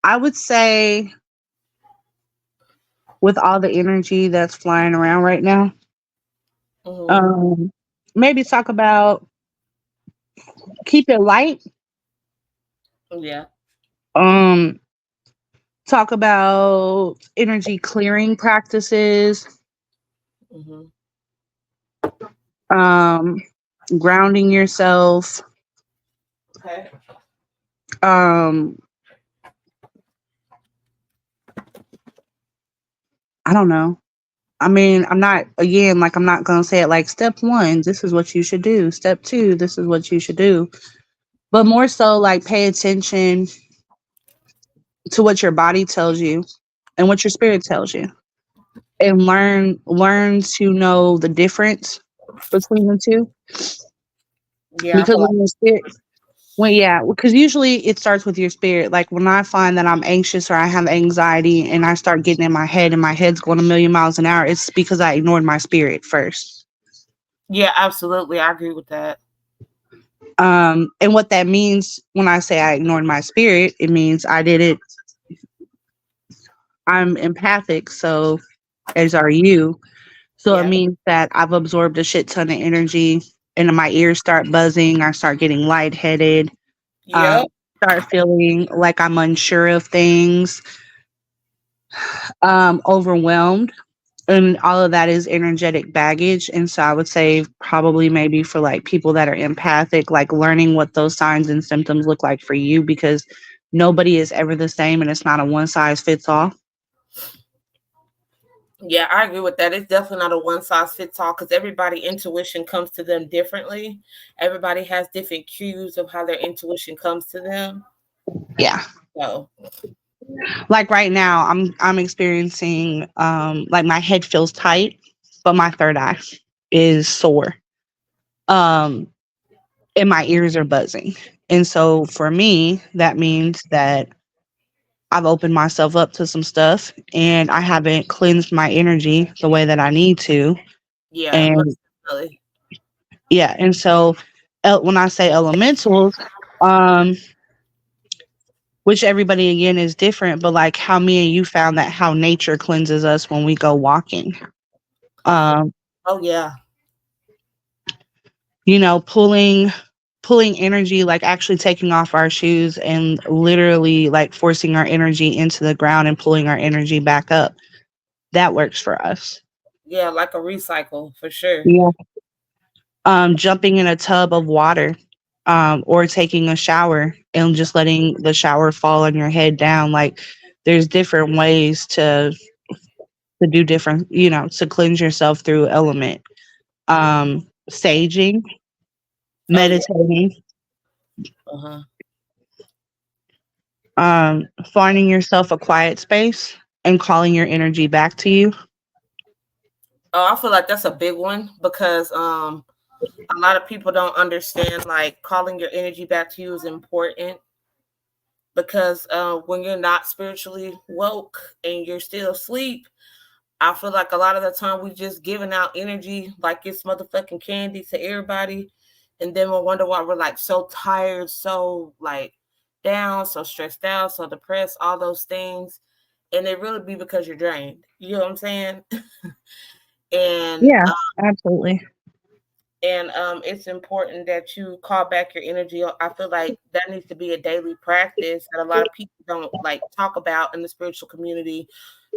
I would say with all the energy that's flying around right now, Hmm. um, maybe talk about keep it light. Yeah. Um, talk about energy clearing practices, Hmm. um, grounding yourself. Okay. Um, I don't know. I mean, I'm not, again, like, I'm not going to say it like step one, this is what you should do. Step two, this is what you should do. But more so, like, pay attention to what your body tells you and what your spirit tells you, and learn to know the difference between the two. Yeah, I Because feel when your spirit, well, yeah, because usually it starts with your spirit. Like when I find that I'm anxious or I have anxiety and I start getting in my head and my head's going a million miles an hour, it's because I ignored my spirit first. yeah, absolutely. I agree with that. And what that means when I say I ignored my spirit, it means I did it. I'm empathic, so as are you. So it Yeah. means that I've absorbed a shit ton of energy and my ears start buzzing. I start getting lightheaded. Um, Yep. start feeling like I'm unsure of things, overwhelmed. And all of that is energetic baggage. And so I would say probably maybe for like people that are empathic, like learning what those signs and symptoms look like for you, because nobody is ever the same and it's not a one size fits all. Yeah, I agree with that. It's definitely not a one size fits all because everybody intuition comes to them differently. Everybody has different cues of how their intuition comes to them. Yeah. So Like right now I'm experiencing like my head feels tight, but my third eye is sore. Um and my ears are buzzing. And so for me, that means that I've opened myself up to some stuff and I haven't cleansed my energy the way that I need to. yeah, And most definitely. yeah, and so when I say elementals, um, which everybody again is different, but like how me and you found that how nature cleanses us when we go walking. Um, Oh yeah. pulling energy, like actually taking off our shoes and literally like forcing our energy into the ground and pulling our energy back up. That works for us. Yeah, like a recycle for sure. Yeah. Jumping in a tub of water, or taking a shower and just letting the shower fall on your head down. Like there's different ways to do different, to cleanse yourself through element. Saging, Oh yeah. meditating, Uh-huh. finding yourself a quiet space and calling your energy back to you. Oh, I feel like that's a big one because a lot of people don't understand like calling your energy back to you is important because when you're not spiritually woke and you're still asleep, I feel like a lot of the time we just giving out energy like it's motherfucking candy to everybody, and then we'll wonder why we're like so tired, so like down, so stressed out, so depressed, all those things, and it really be because you're drained. You know what I'm saying? and Yeah, absolutely. it's important that you call back your energy. I feel like that needs to be a daily practice that a lot of people don't like talk about in the spiritual community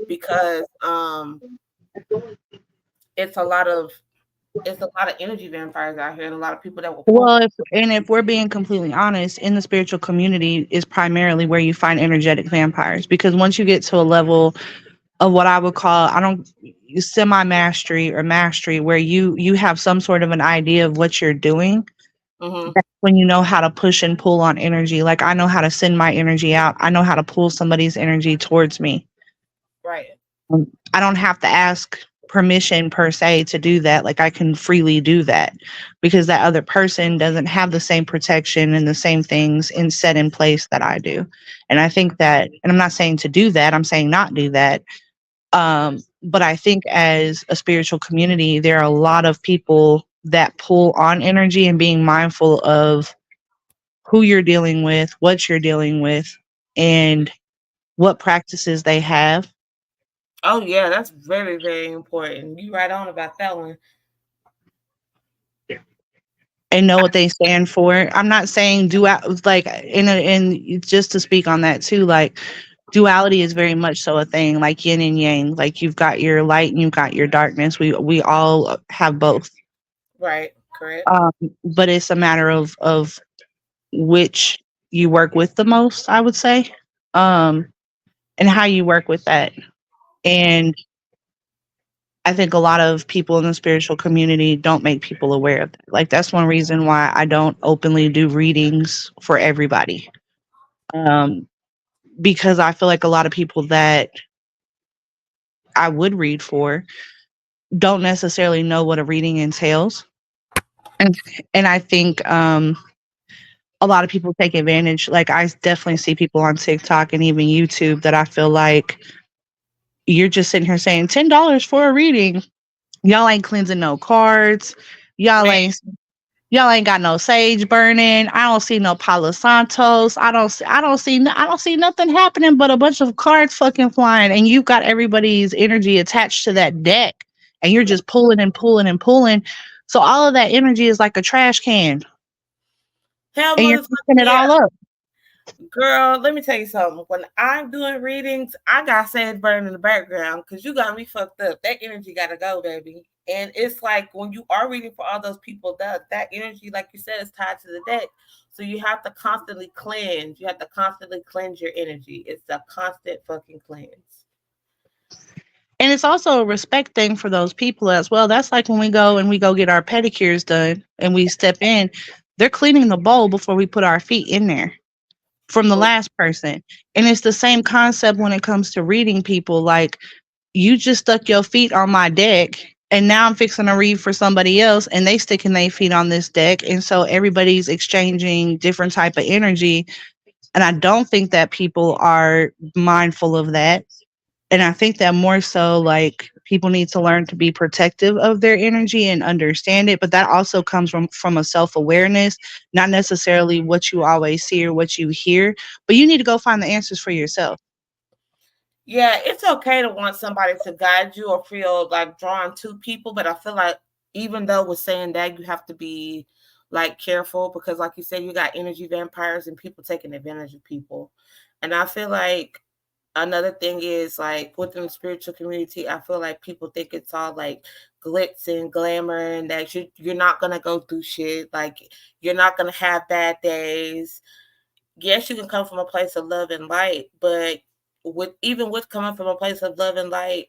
because it's a lot of it's a lot of energy vampires out here and a lot of people that will pull. Well, if we're being completely honest, in the spiritual community is primarily where you find energetic vampires, because once you get to a level of what I would call, I don't, semi mastery or mastery, where you have some sort of an idea of what you're doing. Hmm. That's when you know how to push and pull on energy. Like I know how to send my energy out. I know how to pull somebody's energy towards me. Right. I don't have to ask permission per se to do that. Like I can freely do that because that other person doesn't have the same protection and the same things set in place that I do. And I think that, and I'm not saying to do that, I'm saying not do that. But I think as a spiritual community, there are a lot of people that pull on energy, and being mindful of who you're dealing with, what you're dealing with, and what practices they have, Oh yeah, that's very, very important. You right on about that one. and know what they stand for. I'm not saying like and just to speak on that too, like duality is very much so a thing, like yin and yang. Like you've got your light and you've got your darkness. We all have both. Right, correct. Um, but it's a matter of which you work with the most, I would say. And how you work with that. And I think a lot of people in the spiritual community don't make people aware of that. Like that's one reason why I don't openly do readings for everybody. Um, because I feel like a lot of people that I would read for don't necessarily know what a reading entails. And and I think a lot of people take advantage. Like I definitely see people on TikTok and even YouTube that I feel like you're just sitting here saying $10 for a reading. Y'all ain't cleansing no cards. Y'all Man, ain't y'all ain't got no sage burning. I don't see no Palo Santos. I don't see nothing happening but a bunch of cards fucking flying, and you've got everybody's energy attached to that deck, and you're just pulling and pulling and pulling. So all of that energy is like a trash can, hell and you're motherfucker, mixing it yeah. all up. Girl, let me tell you something. When I'm doing readings, I got sand burning in the background because you got me fucked up. That energy gotta go, baby. And it's like when you are reading for all those people, that energy, like you said, is tied to the deck. So you have to constantly cleanse. You have to constantly cleanse your energy. It's a constant fucking cleanse. And it's also a respect thing for those people as well. That's like when we go get our pedicures done and we step in, they're cleaning the bowl before we put our feet in there from the last person. And it's the same concept when it comes to reading people. Like you just stuck your feet on my deck and now I'm fixing to read for somebody else and they sticking their feet on this deck. And so everybody's exchanging different type of energy. And I don't think that people are mindful of that. And I think that more so like people need to learn to be protective of their energy and understand it. But that also comes from a self-awareness, not necessarily what you always see or what you hear, but you need to go find the answers for yourself. Yeah, it's okay to want somebody to guide you or feel like drawn to people, but I feel like even though we're saying that, you have to be like careful because, like you said, you got energy vampires and people taking advantage of people. And I feel like another thing is like within the spiritual community, I feel like people think it's all like glitz and glamour and that you're not gonna go through shit. Like you're not gonna have bad days. Yes, you can come from a place of love and light, but with coming from a place of love and light,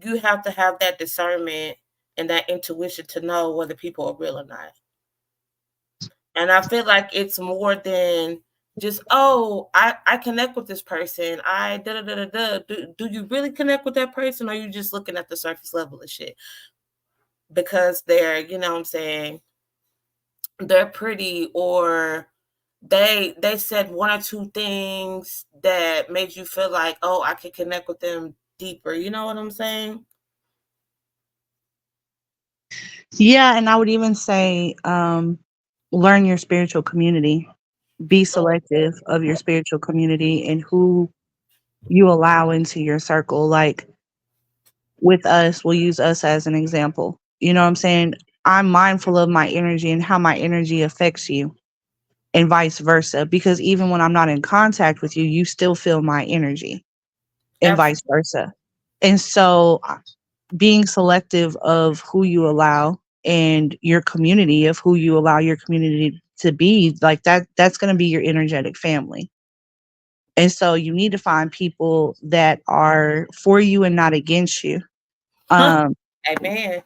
you have to have that discernment and that intuition to know whether people are real or not. And I feel like it's more than just, oh, I connect with this person. I da da da da da. Do you really connect with that person or are you just looking at the surface level of shit? Because they're, you know what I'm saying, they're pretty or they said one or two things that made you feel like, oh, I could connect with them deeper. You know what I'm saying? Yeah, and I would even say learn your spiritual community. Be selective of your spiritual community and who you allow into your circle. Like with us, we'll use us as an example. You know what I'm saying? I'm mindful of my energy and how my energy affects you, and vice versa. Because even when I'm not in contact with you, you still feel my energy, and vice Absolutely. versa. And so, being selective of who you allow and your community, of who you allow your community to be, like that's going to be your energetic family. And so, you need to find people that are for you and not against you. Um, Amen.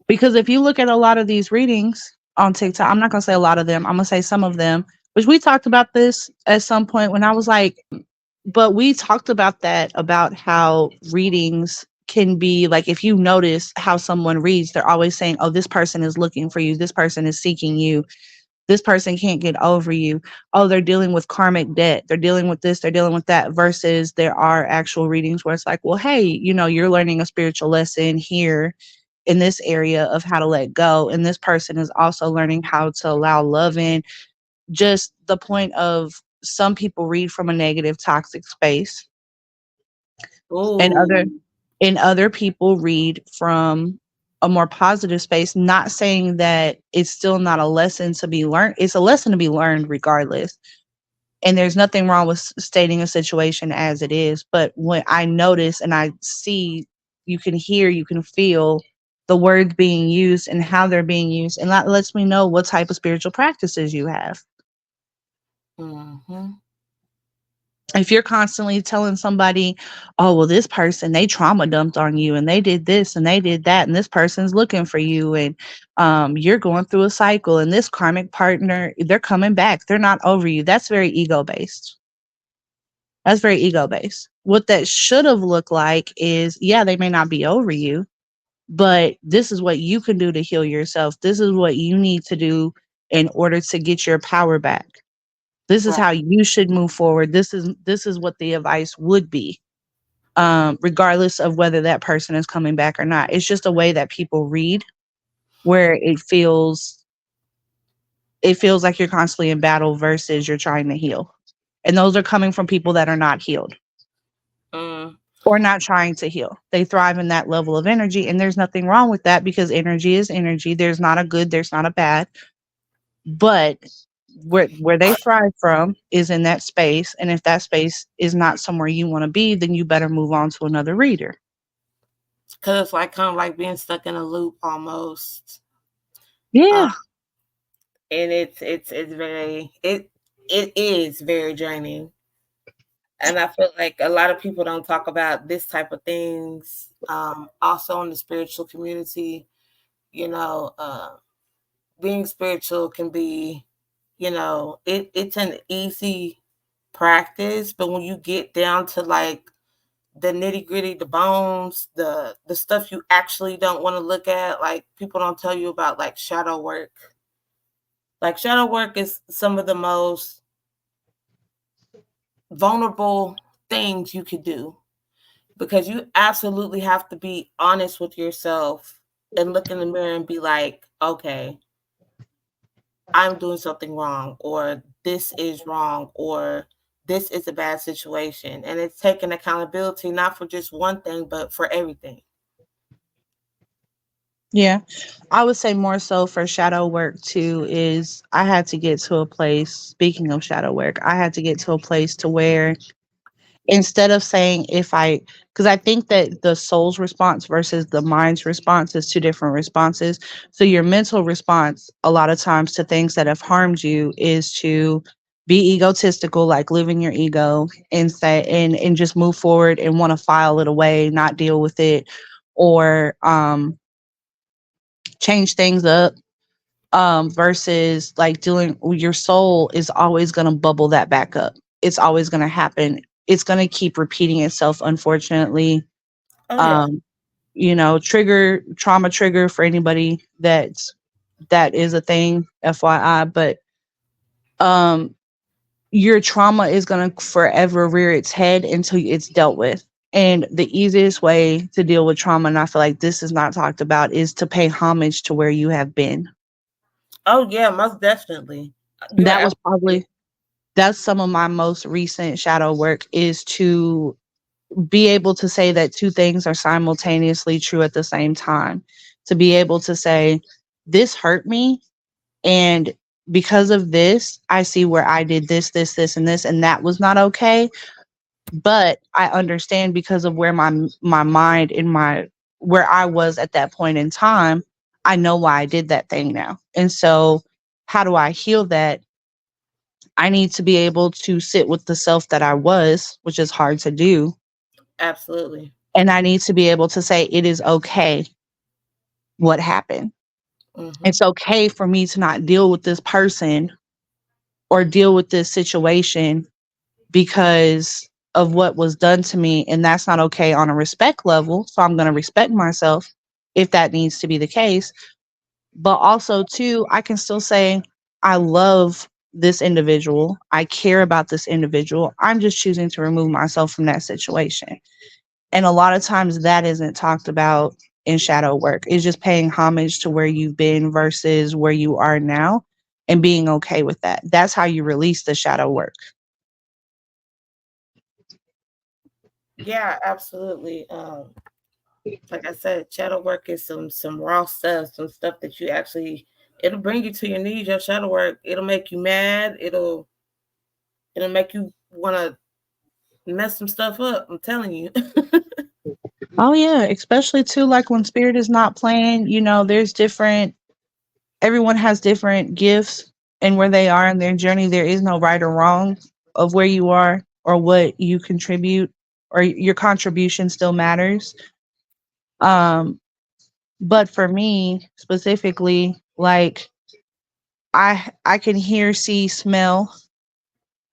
Because if you look at a lot of these readings on TikTok, I'm not going to say a lot of them, I'm going to say some of them, which we talked about this at some point when I was like, but we talked about that, about how readings can be like, if you notice how someone reads, they're always saying, oh, this person is looking for you. This person is seeking you. This person can't get over you. Oh, they're dealing with karmic debt. They're dealing with this. They're dealing with that. Versus there are actual readings where it's like, well, hey, you're learning a spiritual lesson here in this area of how to let go. And this person is also learning how to allow love in. Just the point of some people read from a negative, toxic space, and Ooh. other people read from a more positive space. Not saying that it's still not a lesson to be learned. It's a lesson to be learned regardless. And there's nothing wrong with stating a situation as it is. But when I notice and I see, you can hear, you can feel the words being used and how they're being used. And that lets me know what type of spiritual practices you have. Mm-hmm. If you're constantly telling somebody, oh, well, this person, they trauma dumped on you and they did this and they did that, and this person's looking for you, and you're going through a cycle, and this karmic partner, they're coming back. They're not over you. That's very ego based. That's very ego based. What that should have looked like is, yeah, they may not be over you, but this is what you can do to heal yourself. This is what you need to do in order to get your power back. This is Right. how you should move forward. This is what the advice would be, regardless of whether that person is coming back or not. It's just a way that people read, where it feels like you're constantly in battle versus you're trying to heal. And those are coming from people that are not healed Mm. or not trying to heal. They thrive in that level of energy, and there's nothing wrong with that, because energy is energy. There's not a good, there's not a bad. But where they thrive from is in that space, and if that space is not somewhere you want to be, then you better move on to another reader. Because it's like kind of like being stuck in a loop almost. Yeah. And it's very it is very draining. And I feel like a lot of people don't talk about this type of things. Also in the spiritual community, you know, being spiritual can be, it's an easy practice, but when you get down to like the nitty gritty, the bones, the stuff you actually don't want to look at, like people don't tell you about like shadow work. Like shadow work is some of the most vulnerable things you could do, because you absolutely have to be honest with yourself and look in the mirror and be like, okay, I'm doing something wrong, or this is wrong, or this is a bad situation. And it's taking accountability, not for just one thing, but for everything. Yeah. I would say more so for shadow work too is I had to get to a place, speaking of shadow work, I had to get to a place to where, instead of saying, because I think that the soul's response versus the mind's response is two different responses. So your mental response a lot of times to things that have harmed you is to be egotistical, like live in your ego and say, and just move forward and want to file it away, not deal with it, or change things up, versus like dealing, your soul is always going to bubble that back up. It's always going to happen. It's going to keep repeating itself, unfortunately. Oh yeah. um trauma trigger for anybody that is a thing, FYI. But um your trauma is going to forever rear its head until it's dealt with. And the easiest way to deal with trauma, and I feel like this is not talked about, is to pay homage to where you have been. Oh yeah, most definitely. You're That was absolutely. probably That's some of my most recent shadow work, is to be able to say that two things are simultaneously true at the same time. To be able to say, this hurt me, and because of this, I see where I did this, this, this, and this, and that was not okay. But I understand, because of where my mind and my where I was at that point in time, I know why I did that thing now. And so, how do I heal that? I need to be able to sit with the self that I was, which is hard to do. Absolutely. And I need to be able to say, it is okay what happened. Mm-hmm. It's okay for me to not deal with this person or deal with this situation because of what was done to me. And that's not okay on a respect level. So I'm going to respect myself if that needs to be the case. But also, too, I can still say, I love this individual. I care about this individual. I'm just choosing to remove myself from that situation. And a lot of times that isn't talked about in shadow work. It's just paying homage to where you've been versus where you are now, and being okay with that. That's how you release the shadow work. Yeah, absolutely. Like I said, shadow work is some raw stuff, some stuff that you actually it'll bring you to your knees. Your shadow work, it'll make you mad. It'll make you want to mess some stuff up. I'm telling you. Oh yeah, especially too like when spirit is not playing, there's different everyone has different gifts and where they are in their journey. There is no right or wrong of where you are or what you contribute or your contribution still matters. Um but for me specifically, like I can hear, see, smell,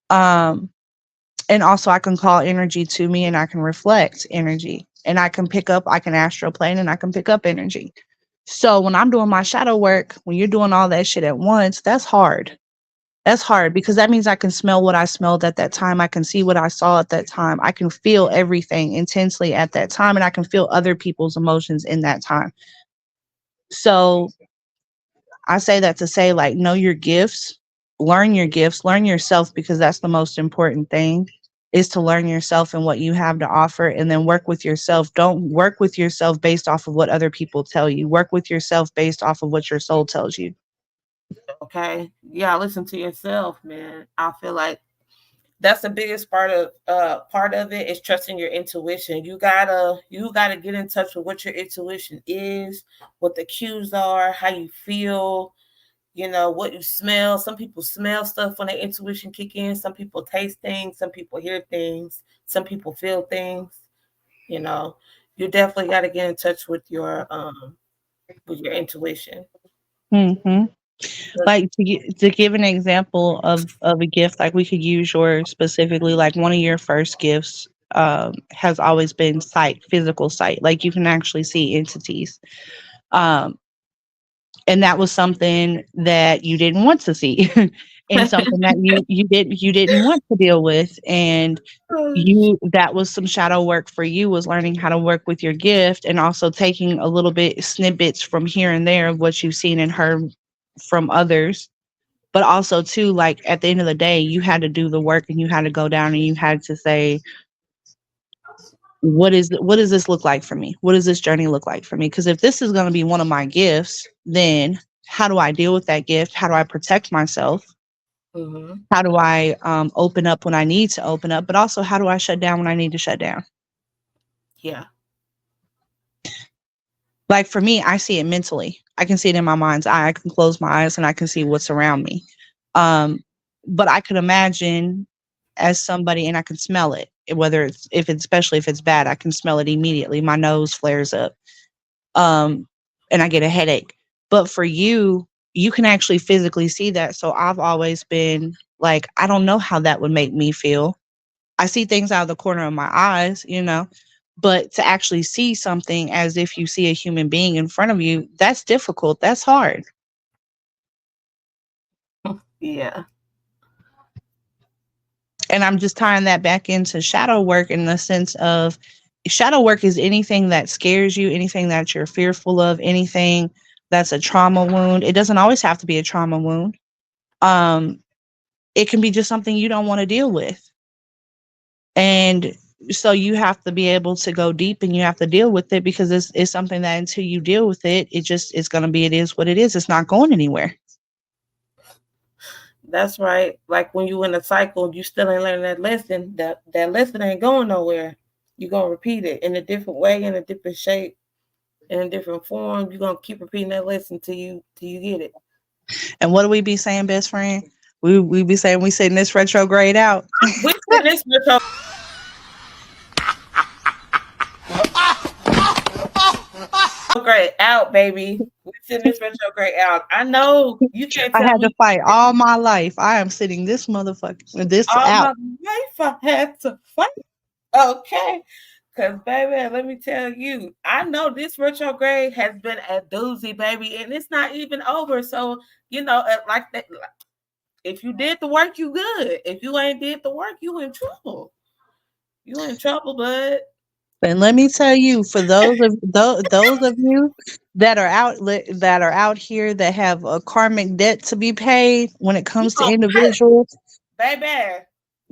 um and also I can call energy to me and I can reflect energy and I can astral plane and I can pick up energy. So when I'm doing my shadow work, when you're doing all that shit at once, that's hard. That's hard because that means I can smell what I smelled at that time. I can see what I saw at that time. I can feel everything intensely at that time and I can feel other people's emotions in that time. So I say that to say, like, know your gifts, learn yourself because that's the most important thing is to learn yourself and what you have to offer and then work with yourself. Don't work with yourself based off of what other people tell you. Work with yourself based off of what your soul tells you. Okay, yeah, listen to yourself, man. I feel like that's the biggest part of it is trusting your intuition. You gotta get in touch with what your intuition is, what the cues are, how you feel, what you smell. Some people smell stuff when their intuition kick in. Some people taste things. Some people hear things. Some people feel things. You know, you definitely got to get in touch with your intuition. Hmm. Like to give an example of a gift, like we could use yours specifically. Like one of your first gifts has always been sight, physical sight. Like you can actually see entities. Um, and that was something that you didn't want to see and something that you didn't want to deal with, and you that was some shadow work for you, was learning how to work with your gift and also taking a little bit snippets from here and there of what you've seen and heard from others. But also too, like at the end of the day you had to do the work and you had to go down and you had to say, what does this look like for me? What does this journey look like for me? Because if this is going to be one of my gifts, then how do I deal with that gift? How do I protect myself? Hmm. How do I open up when I need to open up? But also, how do I shut down when I need to shut down? Yeah. Like for me, I see it mentally. I can see it in my mind's eye. I can close my eyes and I can see what's around me. Um, but I could imagine as somebody and I can smell it. Whether it's if it's especially if it's bad, I can smell it immediately. My nose flares up. Um, and I get a headache. But for you, you can actually physically see that. So I've always been like, I don't know how that would make me feel. I see things out of the corner of my eyes, but to actually see something as if you see a human being in front of you, that's difficult. That's hard. Yeah. And I'm just tying that back into shadow work in the sense of shadow work is anything that scares you, anything that you're fearful of, anything that's a trauma wound. It doesn't always have to be a trauma wound. Um, it can be just something you don't want to deal with. And so you have to be able to go deep and you have to deal with it because it's something that until you deal with it, it's going to be, it is what it is. It's not going anywhere. That's right. Like when you in a cycle, you still ain't learning that lesson. That lesson ain't going nowhere. You're gonna repeat it in a different way, in a different shape, in a different form. You're gonna keep repeating that lesson till you get it. And what do we be saying, best friend? We be saying we sitting this retrograde out. We send this retrograde out, baby. We send this retrograde out. I know you can't I tell had to me fight all my life. I am sitting this all my out. life I had to fight. Okay. Because, baby, let me tell you, I know this retrograde has been a doozy, baby, and it's not even over. So, like that, if you did the work, you good. If you ain't did the work, you in trouble. You in trouble, bud. And let me tell you, for those of you that are out here that have a karmic debt to be paid when it You comes to gonna pay, individuals, baby.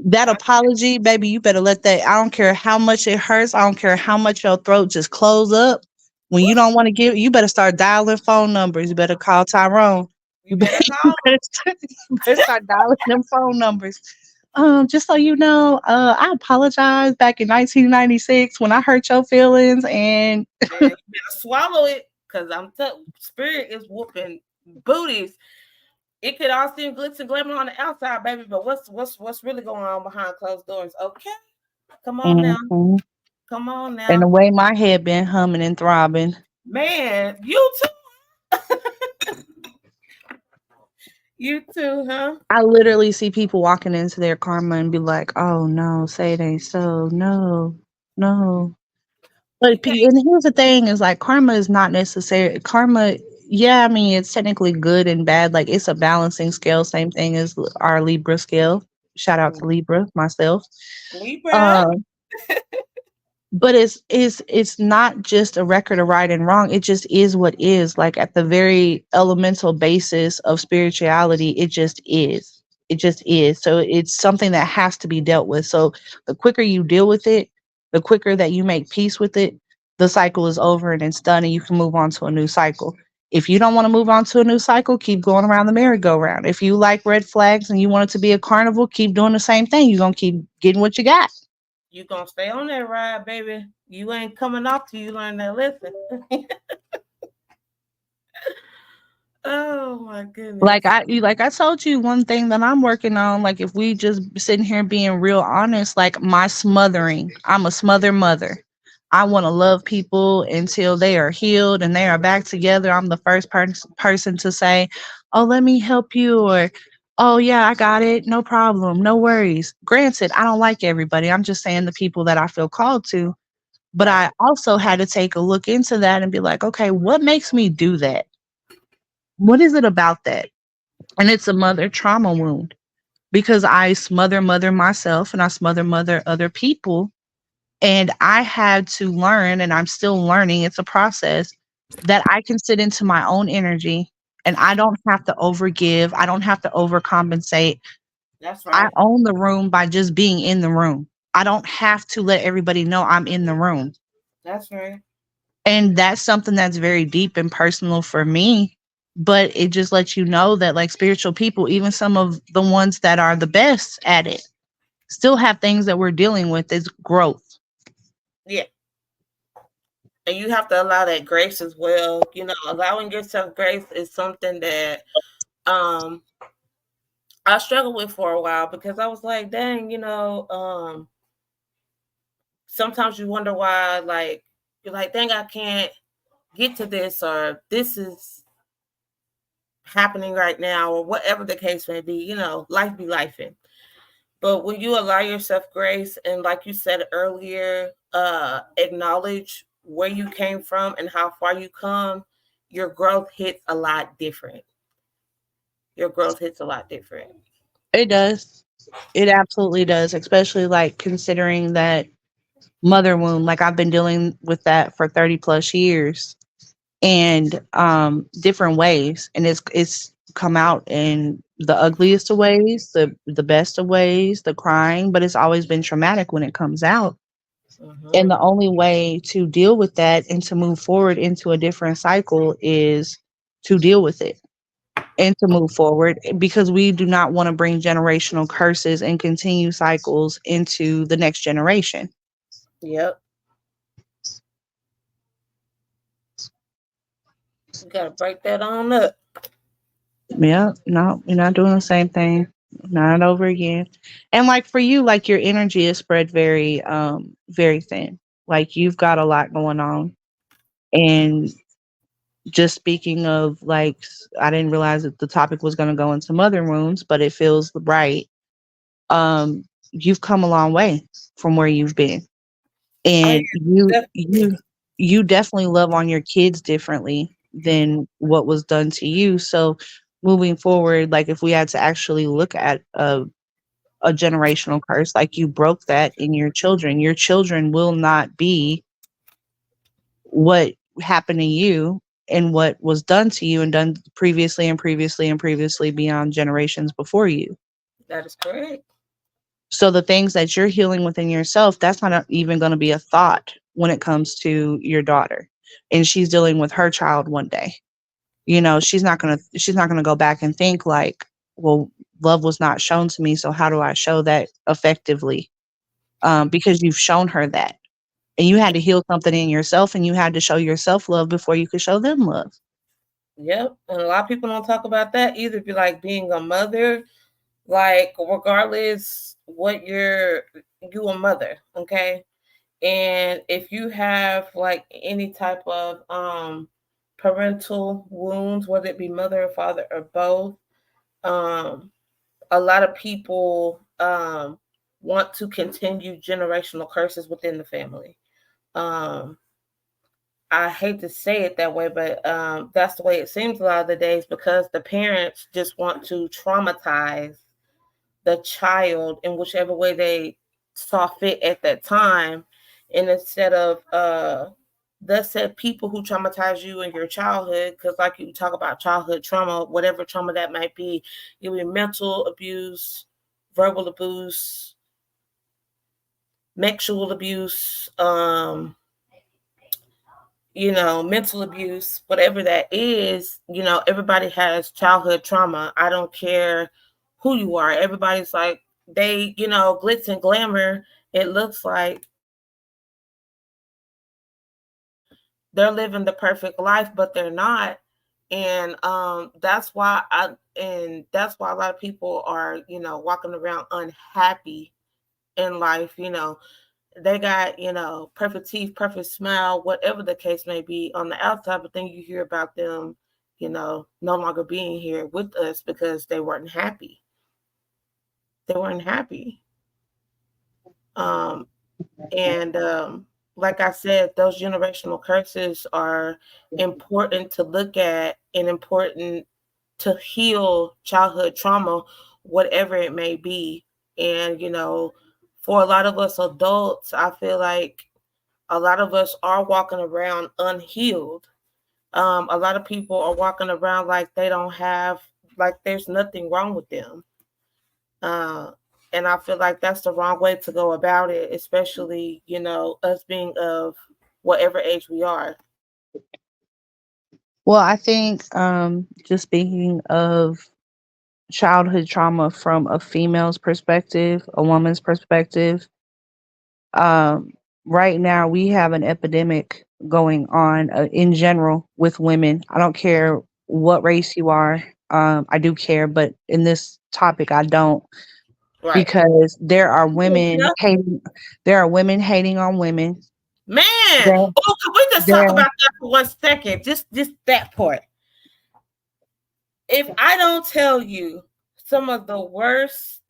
That I, apology, baby, you better let that. I don't care how much it hurts. I don't care how much your throat just close up. When you don't want to give, you better start dialing phone numbers. You better call Tyrone. you You better, better you call better, start, you better start dialing them phone numbers. Just so you know, I apologize back in 1996 when I hurt your feelings, and them. Man, you better swallow it, cause spirit is whooping booties. It could all seem glitz and glamour on the outside, baby, but what's really going on behind closed doors? Okay, come on now, Mhm. come on And the now, way my head been humming and throbbing. man. You too, you too, huh? I literally see people walking into their karma and be like, "Oh no, say it ain't so. No, no." You But can't. and here's the thing: is like karma is not necessary. Karma, yeah, I mean it's technically good and bad. Like it's a balancing scale. Same thing as our Libra scale. Shout out to Libra myself. Libra. Um, but it's not just a record of right and wrong. It just is what is. Like at the very elemental basis of spirituality, it just is. It just is. So it's something that has to be dealt with. So the quicker you deal with it, the quicker that you make peace with it, the cycle is over and it's done, and you can move on to a new cycle. If you don't want to move on to a new cycle, keep going around the merry-go-round. If you like red flags and you want it to be a carnival, keep doing the same thing. You're gonna keep getting what you got. You gonna stay on that ride, baby. You ain't coming off till you learn that lesson. Oh my Like goodness. I told you one thing that I'm working on, like if we just sitting here being real honest, like my smothering. I'm a smother mother. I want to love people until they are healed and they are back together. I'm the first person to say, "Oh, let me help you," or "Oh, yeah, I got it. No problem. No worries." Granted, I don't like everybody. I'm just saying the people that I feel called to. But Right. I also had to take a look into that and be like, "Okay, what makes me do that? What is it about that?" And it's a mother trauma wound because I smother mother myself and I smother mother other people. And I had to learn, and I'm still learning, it's a process that I can sit into my own energy and I don't have to overgive. I don't have to overcompensate. That's I right. own the room by just being in the room. I don't have to let everybody know I'm in the room. That's right. And that's something that's very deep and personal for me. But it just lets you know that, like, spiritual people, even some of the ones that are the best at it, still have things that we're dealing with is growth. Yeah. And you have to allow that grace as well. You know, allowing yourself grace is something that um I struggled with for a while because I was like, dang, sometimes you wonder why, like, you're like, dang, I can't get to this, or this is happening right now, or whatever the case may be. Life be lifing. But when you allow yourself grace and, like you said earlier, acknowledge where you came from and how far you come, your growth hits a lot different. Your growth hits a lot different. It does. It absolutely does, especially like considering that mother wound. Like I've been dealing with that for 30 plus years and different ways. And it's come out in the ugliest of ways, the best of ways, the crying, but it's always been traumatic when it comes out. And Mm-hmm. the only way to deal with that and to move forward into a different cycle is to deal with it and to move forward because we do not want to bring generational curses and continue cycles into the next generation. Yep. You got to break that on up. Yeah, no, you're not doing the same thing. Not over again. And like for you, like your energy is spread very, very thin. Like you've got a lot going on. And just speaking of like, I didn't realize that the topic was going to go into mother wounds, but it feels right. You've come a long way from where you've been, Oh, and yeah, definitely. you definitely love on your kids differently than what was done to you. So moving forward, like if we had to actually look at a generational curse, like you broke that in your children will not be what happened to you and what was done to you and done previously and previously and previously beyond generations before you. That is correct. So the things that you're healing within yourself, that's not even going to be a thought when it comes to your daughter. And she's dealing with her child one day. She's not going to go back and think like, well, love was not shown to me, so how do I show that effectively? Because you've shown her that. And you had to heal something in yourself, and you had to show yourself love before you could show them love. Yep. And a lot of people don't talk about that either. Be like being a mother, like regardless what you a mother, okay? And if you have like any type of parental wounds, whether it be mother or father or both, um a lot of people want to continue generational curses within the family. Um I hate to say it that way, but that's the way it seems a lot of the days, because the parents just want to traumatize the child in whichever way they saw fit at that time. And instead of that said, people who traumatize you in your childhood, because like you talk about childhood trauma, whatever trauma that might be, it will be mental abuse, verbal abuse, sexual abuse, mental abuse, whatever that is, everybody has childhood trauma. I don't care who you are. Everybody's like, they, glitz and glamour. It looks like they're living the perfect life, but they're not. And that's why a lot of people are, walking around unhappy in life. They got, perfect teeth, perfect smile, whatever the case may be on the outside, but then you hear about them, no longer being here with us because they weren't happy. They weren't happy. Um, and like I said, those generational curses are important to look at and important to heal childhood trauma, whatever it may be. And, for a lot of us adults, I feel like a lot of us are walking around unhealed. A lot of people are walking around like they don't have, like there's nothing wrong with them. Uh, and I feel like that's the wrong way to go about it, especially, us being of whatever age we are. Well, I think just speaking of childhood trauma from a female's perspective, a woman's perspective, um, right now we have an epidemic going on in general with women. I don't care what race you are. I do care, but in this topic, I don't, Right. because there are women hating on women. Man, There, oh, can we just talk there, about that for 1 second? Just that part. If I don't tell you some of the worst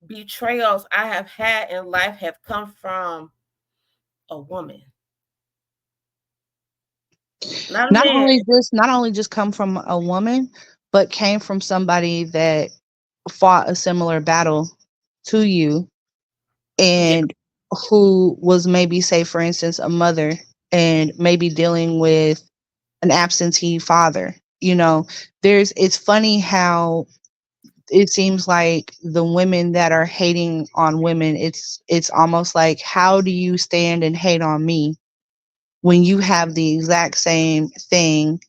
betrayals I have had in life have come from a woman, not a not man. only just come from a woman, but came from somebody that fought a similar battle to you, Yeah, and who was, maybe, say for instance, a mother, and maybe dealing with an absentee father. It's funny how it seems like the women that are hating on women, it's almost like, how do you stand and hate on me when you have the exact same thing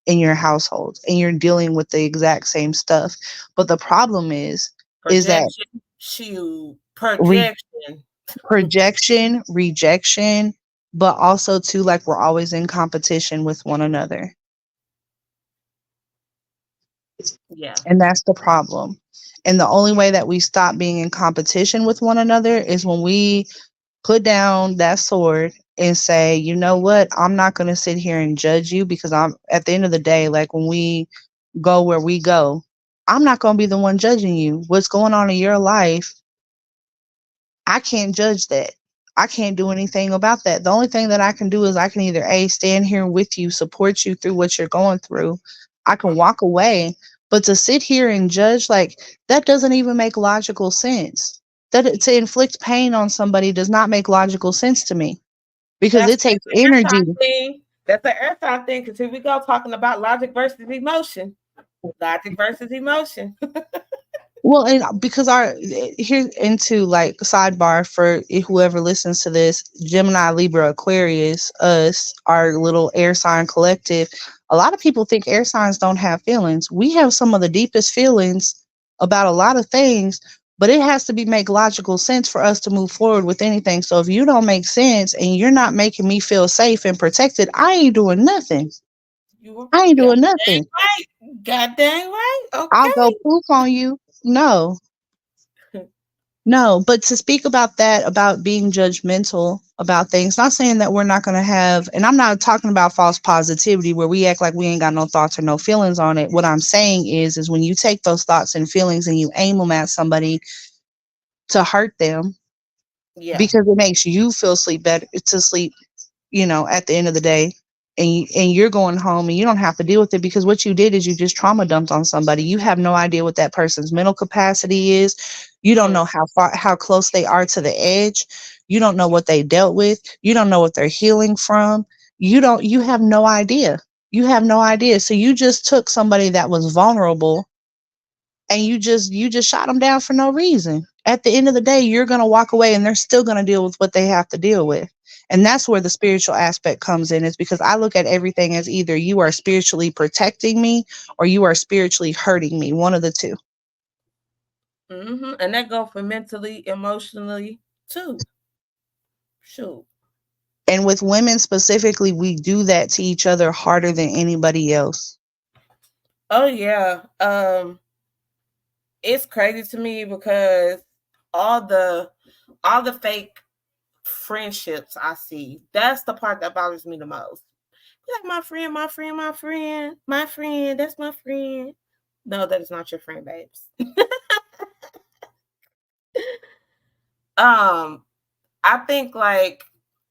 in your household and you're dealing with the exact same stuff? But the problem is that projection, shoe, re- projection. projection, rejection, but also too, like, we're always in competition with one another. Yeah, And that's the problem. And the only way that we stop being in competition with one another is when we put down that sword and say, you know what, I'm not going to sit here and judge you, because I'm, at the end of the day, like, when we go where we go, I'm not going to be the one judging you. What's going on in your life, I can't judge that. I can't do anything about that. The only thing that I can do is I can either A, stand here with you, support you through what you're going through. I can walk away, but to sit here and judge, like, that doesn't even make logical sense. To inflict pain on somebody does not make logical sense to me, because that's it takes the air energy. time thing. That's the air time thing. Because here we go talking about logic versus emotion. Logic versus emotion. Well, and because our here into like sidebar for whoever listens to this, Gemini, Libra, Aquarius, us, our little air sign collective. A lot of people think air signs don't have feelings. We have some of the deepest feelings about a lot of things, but it has to be make logical sense for us to move forward with anything. So if you don't make sense and you're not making me feel safe and protected, I ain't doing nothing. You were I ain't god doing dang nothing. right. God dang right. I'll go Okay. poof on you. No. No, but to speak about that, about being judgmental about things, not saying that we're not going to have, and I'm not talking about false positivity where we act like we ain't got no thoughts or no feelings on it. What I'm saying is when you take those thoughts and feelings and you aim them at somebody to hurt them Yeah. because it makes you feel sleep better to sleep, at the end of the day, and you're going home and you don't have to deal with it because what you did is you just trauma dumped on somebody. You have no idea what that person's mental capacity is. You don't Mm. know how close they are to the edge. You don't know what they dealt with. You don't know what they're healing from. You have no idea. You have no idea. So you just took somebody that was vulnerable and you just shot them down for no reason. At the end of the day, you're going to walk away and they're still going to deal with what they have to deal with. And that's where the spiritual aspect comes in, is because I look at everything as either you are spiritually protecting me or you are spiritually hurting me, one of the two. And that go for mentally, emotionally too. Shoot. And with women specifically, we do that to each other harder than anybody else. Oh yeah. It's crazy to me because all the all the fake friendships I see, that's the part that bothers me the most. Like my friend, my friend, my friend, my friend, that's my friend. No, that is not your friend, babes. um, I think like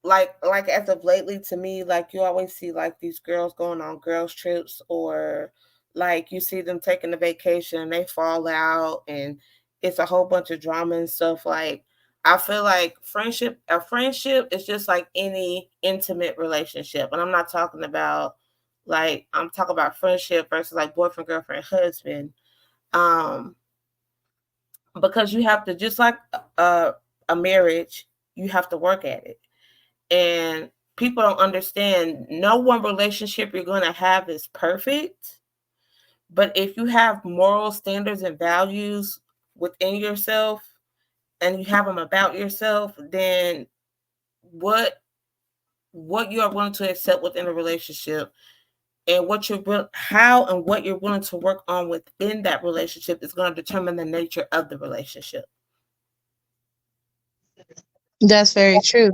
as of lately to me, like you always see like these girls going on girls trips, or like you see them taking a vacation, they fall out and it's a whole bunch of drama and stuff. Like I feel like a friendship is just like any intimate relationship. And I'm not talking about like I'm talking about friendship versus like boyfriend, girlfriend, husband. Um because you have to, just like a marriage, you have to work at it. And people don't understand, no one relationship you're going to have is perfect, but if you have moral standards and values within yourself and you have them about yourself, then what what you are willing to accept within a relationship, and how and what you're willing to work on within that relationship is going to determine the nature of the relationship. That's very true.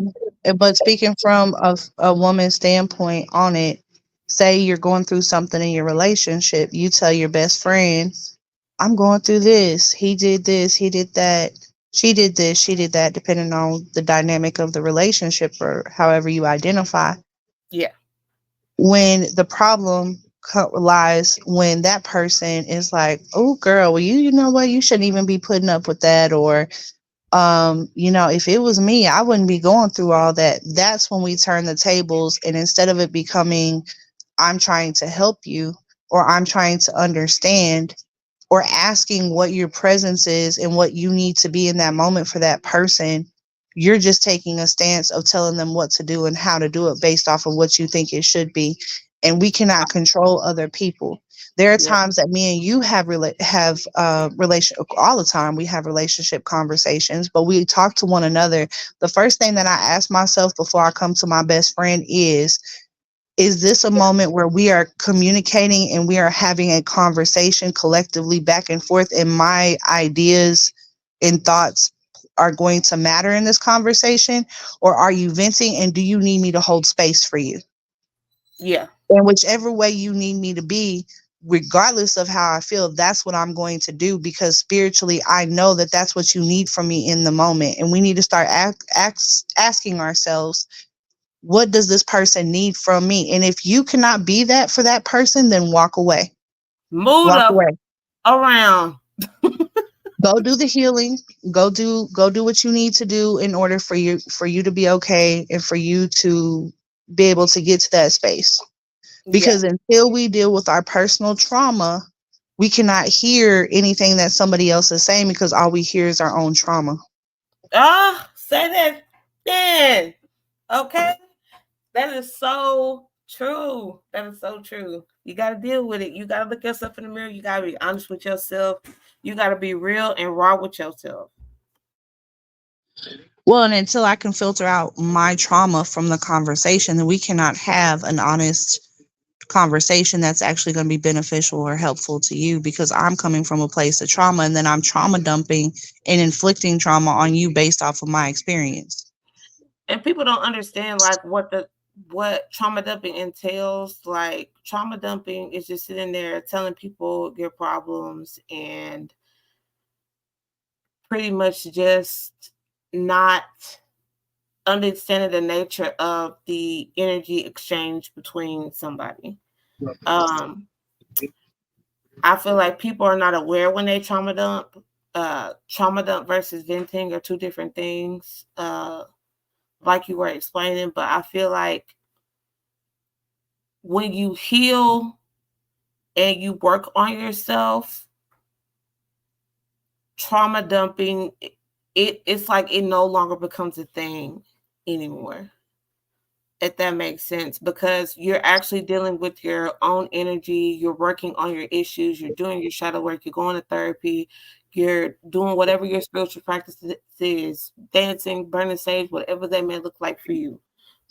But speaking from a woman's standpoint on it, say you're going through something in your relationship, you tell your best friend, I'm going through this. He did this, he did that. She did this, she did that, depending on the dynamic of the relationship or however you identify. Yeah. When the problem lies when that person is like, oh, girl, well, you know what? You shouldn't even be putting up with that. Or if it was me, I wouldn't be going through all that. That's when we turn the tables. And instead of it becoming, I'm trying to help you or I'm trying to understand or asking what your presence is and what you need to be in that moment for that person, you're just taking a stance of telling them what to do and how to do it based off of what you think it should be. And we cannot control other people. There are Yeah. times that me and you have relation all the time. We have relationship conversations, but we talk to one another. The first thing that I ask myself before I come to my best friend is this a moment where we are communicating and we are having a conversation collectively back and forth, and my ideas and thoughts are going to matter in this conversation? Or are you venting and do you need me to hold space for you? Yeah. And whichever way you need me to be, regardless of how I feel, that's what I'm going to do, because spiritually I know that that's what you need from me in the moment. And we need to start asking ourselves, what does this person need from me? And if you cannot be that for that person, then walk away. Move Walk up away. around. Go do the healing. Go do what you need to do in order for you to be okay and for you to be able to get to that space. Yeah. Because until we deal with our personal trauma, we cannot hear anything that somebody else is saying because all we hear is our own trauma. Say that then. Okay. That is so true. That is so true. You got to deal with it. You got to look yourself in the mirror. You got to be honest with yourself. You got to be real and raw with yourself. Well, and until I can filter out my trauma from the conversation, then we cannot have an honest conversation that's actually going to be beneficial or helpful to you, because I'm coming from a place of trauma and then I'm trauma dumping and inflicting trauma on you based off of my experience. And people don't understand like what trauma dumping entails. Like trauma dumping is just sitting there telling people your problems and pretty much just not understanding the nature of the energy exchange between somebody. I feel like people are not aware when they trauma dump. Trauma dump versus venting are two different things, like you were explaining. But I feel like when you heal and you work on yourself, trauma dumping, it's like it no longer becomes a thing anymore. If that makes sense, because you're actually dealing with your own energy, you're working on your issues, you're doing your shadow work, you're going to therapy, you're doing whatever your spiritual practice is, dancing, burning sage, whatever they may look like for you.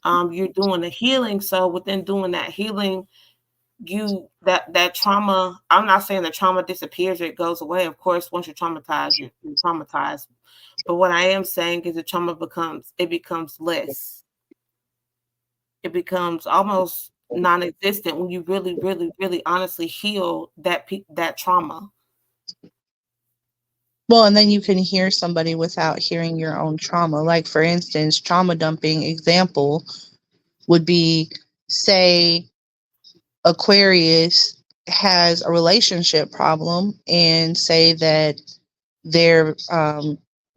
You're doing the healing. So within doing that healing, that trauma, I'm not saying the trauma disappears or it goes away. Of course, once you're traumatized, you're traumatized. But what I am saying is the trauma becomes less. It becomes almost non-existent when you really, really, really honestly heal that trauma. Well, and then you can hear somebody without hearing your own trauma. Like, for instance, trauma dumping example would be, say, Aquarius has a relationship problem and say that their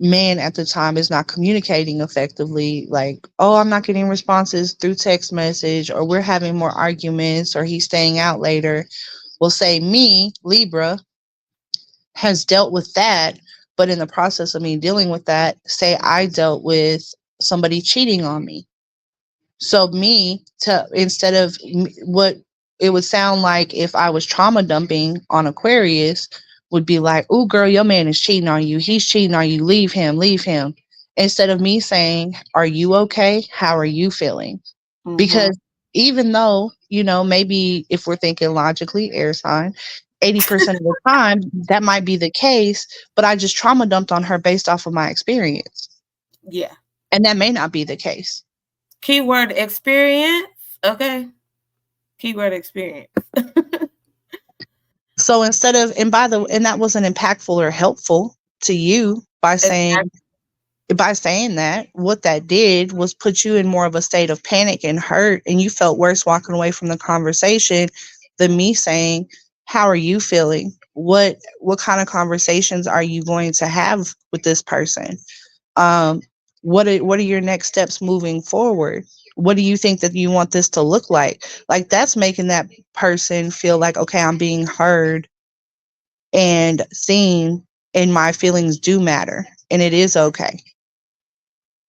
man at the time is not communicating effectively, like, oh, I'm not getting responses through text message, or we're having more arguments, or he's staying out later. Well, say me, Libra, has dealt with that, but in the process of me dealing with that, say I dealt with somebody cheating on me. So me, to instead of what it would sound like if I was trauma dumping on Aquarius, would be like, "Oh, girl, your man is cheating on you. He's cheating on you. Leave him. Leave him." Instead of me saying, "Are you okay? How are you feeling?" Mm-hmm. Because even though, maybe if we're thinking logically, air sign, 80% of the time that might be the case, but I just trauma dumped on her based off of my experience. Yeah. And that may not be the case. Keyword experience. Okay. Keyword experience. So instead of, and that wasn't impactful or helpful to you by saying that, what that did was put you in more of a state of panic and hurt, and you felt worse walking away from the conversation than me saying, how are you feeling? What kind of conversations are you going to have with this person? What are your next steps moving forward? What do you think that you want this to look like? Like, that's making that person feel like, okay, I'm being heard and seen, and my feelings do matter, and it is okay.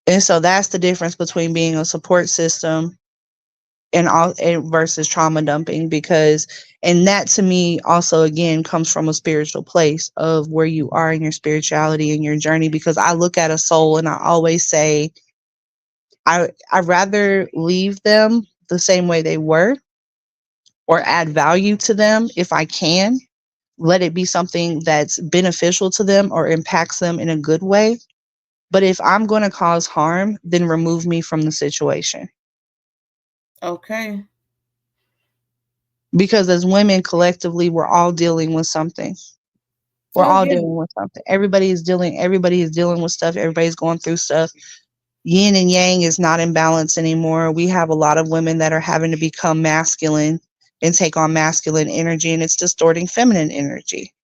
And so that's the difference between being a support system and versus trauma dumping, because, and that to me also again comes from a spiritual place of where you are in your spirituality and your journey. Because I look at a soul and I always say, I'd rather leave them the same way they were, or add value to them if I can. Let it be something that's beneficial to them or impacts them in a good way. But if I'm going to cause harm, then remove me from the situation. Okay. Because as women collectively, we're all dealing with something. We're all dealing with something. Everybody is dealing with stuff. Everybody's going through stuff. Yin and yang is not in balance anymore. We have a lot of women that are having to become masculine and take on masculine energy, and it's distorting feminine energy.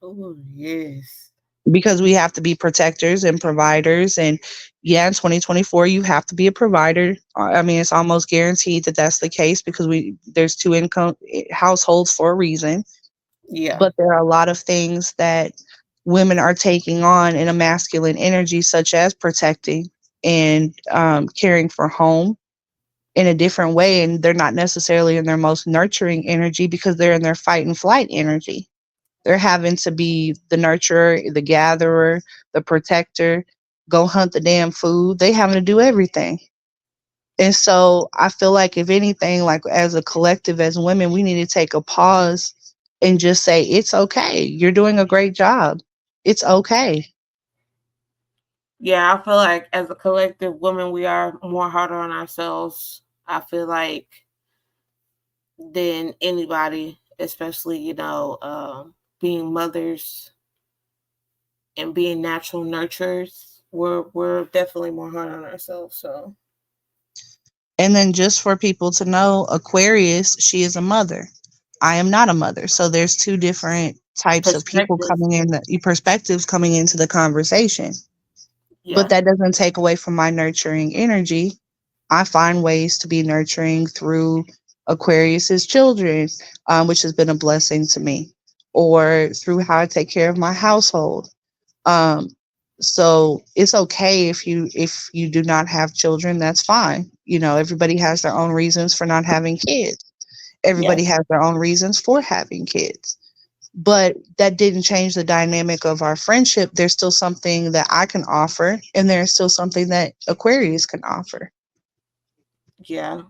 Oh, yes. Because we have to be protectors and providers. And yeah, in 2024, you have to be a provider. I mean, it's almost guaranteed that that's the case, because there's two income households for a reason. Yeah. But there are a lot of things that women are taking on in a masculine energy, such as protecting and caring for home in a different way. And they're not necessarily in their most nurturing energy because they're in their fight and flight energy. They're having to be the nurturer, the gatherer, the protector, go hunt the damn food. They having to do everything. And so I feel like if anything, like as a collective, as women, we need to take a pause and just say, it's okay. You're doing a great job. It's okay. Yeah, I feel like as a collective woman, we are more harder on ourselves. I feel like than anybody, especially being mothers and being natural nurturers. We're definitely more hard on ourselves. So And then just for people to know, Aquarius, she is a mother. I am not a mother. So there's two different types of people perspective, coming in, the perspectives coming into the conversation. But yeah, that doesn't take away from my nurturing energy. I find ways to be nurturing through Aquarius's children, which has been a blessing to me, or through how I take care of my household. Um, so it's okay if you do not have children. That's fine. You know, everybody has their own reasons for not having kids. yeah. Everybody has their own reasons for having kids. But that didn't change the dynamic of our friendship. There's still something that I can offer, and there's still something that Aquarius can offer. Yeah.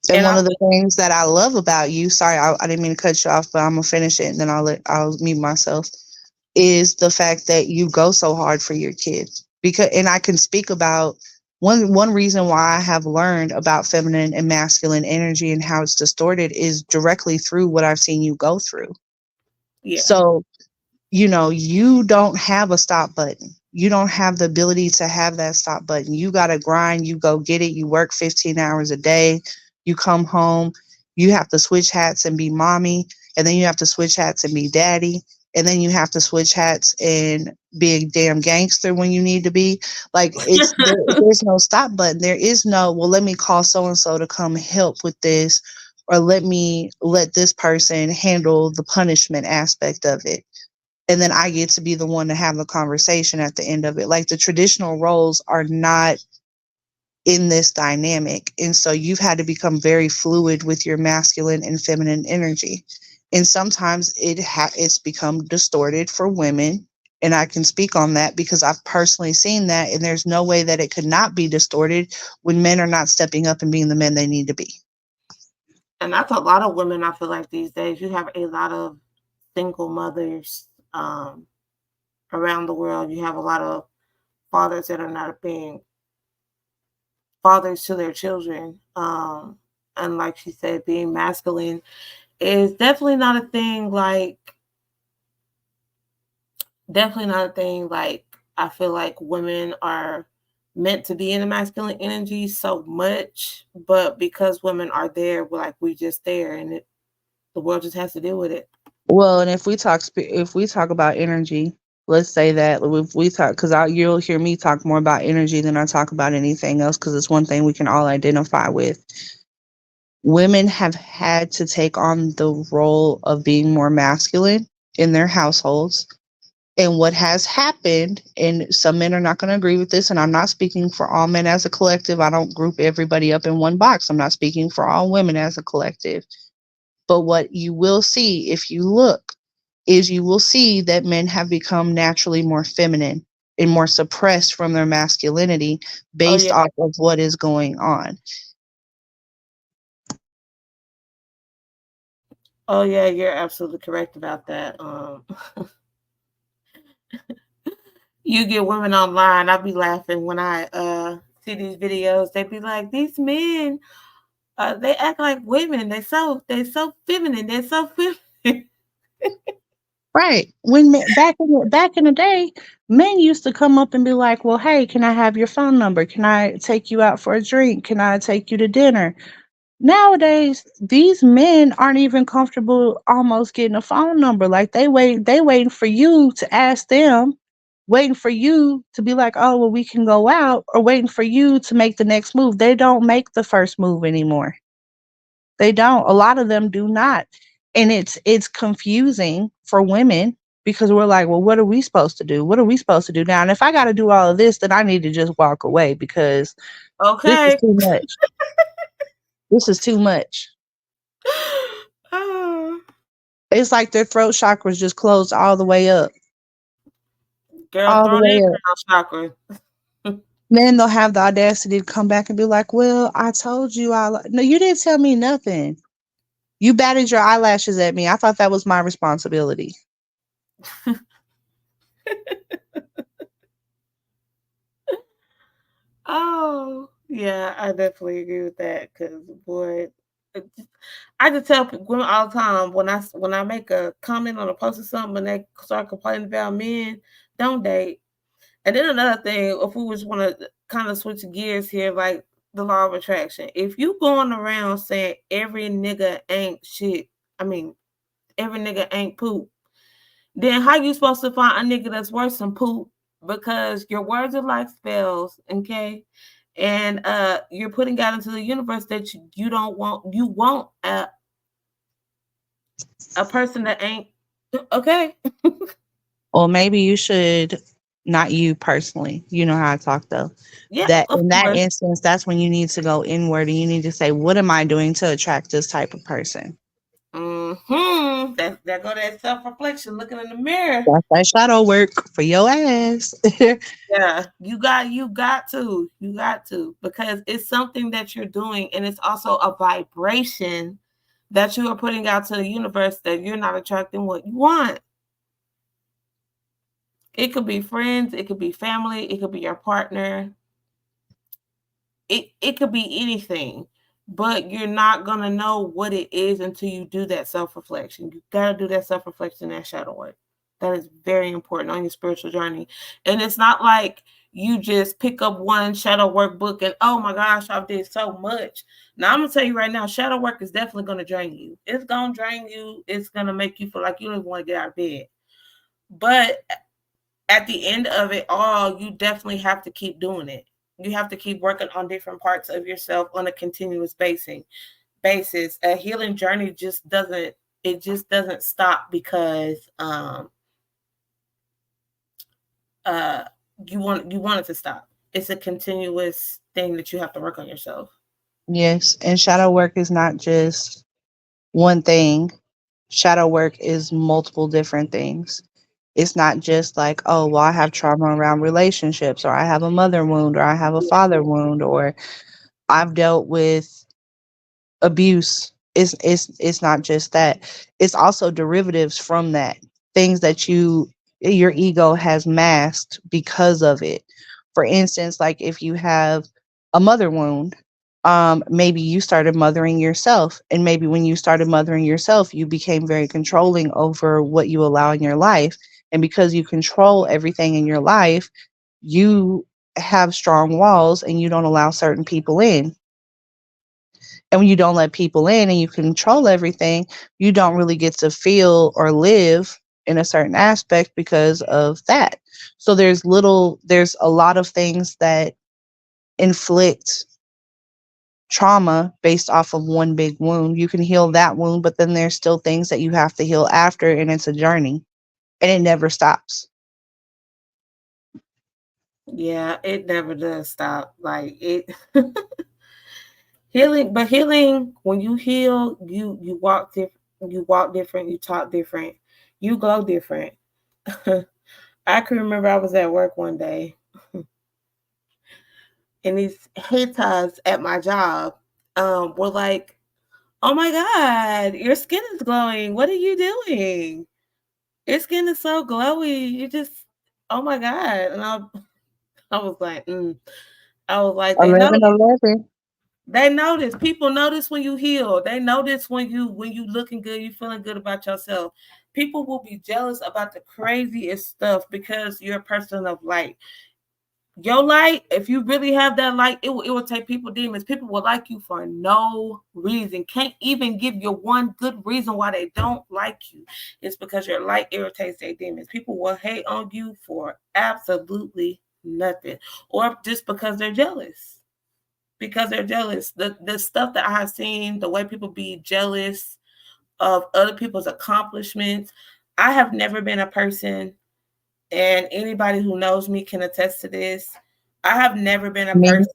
And And one I of the things that I love about you, sorry, I didn't mean to cut you off, but I'm gonna finish it and then I'll mute myself. Is the fact that you go so hard for your kids. Because, and I can speak about one reason why I have learned about feminine and masculine energy and how it's distorted is directly through what I've seen you go through. yeah. So, you know, you don't have a stop button. You don't have the ability to have that stop button. You got to grind, you go get it. You work 15 hours a day. You come home, you have to switch hats and be mommy, and then you have to switch hats and be daddy, and then you have to switch hats and be a damn gangster when you need to be. Like there's no stop button. There is no, well, let me call so and so to come help with this, or let this person handle the punishment aspect of it, and then I get to be the one to have the conversation at the end of it. Like the traditional roles are not in this dynamic. And so you've had to become very fluid with your masculine and feminine energy. And sometimes it's become distorted for women. And I can speak on that because I've personally seen that. And there's no way that it could not be distorted when men are not stepping up and being the men they need to be. and that's a lot of women. I feel like these days you have a lot of single mothers around the world. You have a lot of fathers that are not being fathers to their children. And like she said, being masculine is definitely not a thing. Definitely not a thing. Like, I feel like women are meant to be in the masculine energy so much, but because women are there, we're like, we just there, and the world just has to deal with it. Well, and if we talk about energy, let's say that if we talk, because you'll hear me talk more about energy than I talk about anything else, because it's one thing we can all identify with. Women have had to take on the role of being more masculine in their households. And what has happened, and some men are not going to agree with this, and I'm not speaking for all men as a collective. I don't group everybody up in one box. I'm not speaking for all women as a collective. But what you will see if you look is you will see that men have become naturally more feminine and more suppressed from their masculinity Oh based yeah, off of what is going on. oh yeah, you're absolutely correct about that. You get women online. I be laughing when I see these videos. They be like, these men, they act like women. They so feminine. They're so feminine. Right. When back in the day, men used to come up and be like, "Well, hey, can I have your phone number? Can I take you out for a drink? Can I take you to dinner?" Nowadays, these men aren't even comfortable almost getting a phone number. Like they waiting for you to ask them, waiting for you to be like, "Oh, well, we can go out," or waiting for you to make the next move. They don't make the first move anymore. They don't. A lot of them do not. And it's confusing for women because we're like, well, what are we supposed to do? What are we supposed to do now? And if I got to do all of this, then I need to just walk away because this is Okay. too much. This is too much. Oh, It's like their throat chakras just closed all the way up. girl, All the throw that way up. crown chakra. Then they'll have the audacity to come back and be like, well, I told you no, you didn't tell me nothing. You batted your eyelashes at me. I thought that was my responsibility. Oh, yeah, I definitely agree with that. Cause boy, I just tell women all the time when I make a comment on a post or something and they start complaining about men, don't date. And then another thing, if we just want to kind of switch gears here, like the law of attraction. If you going around saying every nigga ain't shit, I mean every nigga ain't poop, then how you supposed to find a nigga that's worse than poop? Because your words are like spells, okay? And you're putting out into the universe that you don't want. You want a person that ain't okay. Or maybe you should, not you personally. You know how I talk though. Yeah, That of in that course. instance, that's when you need to go inward and you need to say, what am I doing to attract this type of person? That go that self reflection, looking in the mirror. That's that shadow work for your ass. Yeah, you got to, because it's something that you're doing, and it's also a vibration that you are putting out to the universe that you're not attracting what you want. It could be friends, it could be family, it could be your partner. It could be anything, but you're not gonna know what it is until you do that self reflection. You gotta do that self reflection, that shadow work. That is very important on your spiritual journey. And it's not like you just pick up one shadow work book and oh my gosh, I've did so much. Now I'm gonna tell you right now, shadow work is definitely gonna drain you. It's gonna drain you. It's gonna make you feel like you don't even want to get out of bed. But at the end of it all, you definitely have to keep doing it. You have to keep working on different parts of yourself on a continuous basis. A healing journey just doesn't stop because uh you want it to stop. It's a continuous thing that you have to work on yourself. Yes. And shadow work is not just one thing. Shadow work is multiple different things. It's not just like, oh, well, I have trauma around relationships, or I have a mother wound, or I have a father wound, or I've dealt with abuse. It's not just that. It's also derivatives from that. Things that your ego has masked because of it. For instance, like if you have a mother wound, maybe you started mothering yourself, and maybe when you started mothering yourself, you became very controlling over what you allow in your life, and because you control everything in your life, you have strong walls and you don't allow certain people in. And when you don't let people in and you control everything, you don't really get to feel or live in a certain aspect because of that. So there's a lot of things that inflict trauma based off of one big wound. You can heal that wound, but then there's still things that you have to heal after, and it's a journey and it never stops. Yeah, it never does stop. Like it healing, but healing, when you heal, you walk different, you talk different, you glow different. I can remember I was at work one day and these haters at my job were like, "Oh my god, your skin is glowing. What are you doing? Your skin is so glowy. You just, oh my god." And I was like, I was like, they know. 11-11. They notice. People notice when you heal. They notice when you looking good, you feeling good about yourself. People will be jealous about the craziest stuff because you're a person of light. Your light, if you really have that light, it will take people demons. People will like you for no reason. Can't even give you one good reason why they don't like you. It's because your light irritates their demons. People will hate on you for absolutely nothing, or just because they're jealous. because they're jealous. The stuff that I have seen, the way people be jealous of other people's accomplishments. I have never been a person, and anybody who knows me can attest to this. I have never been a Me. person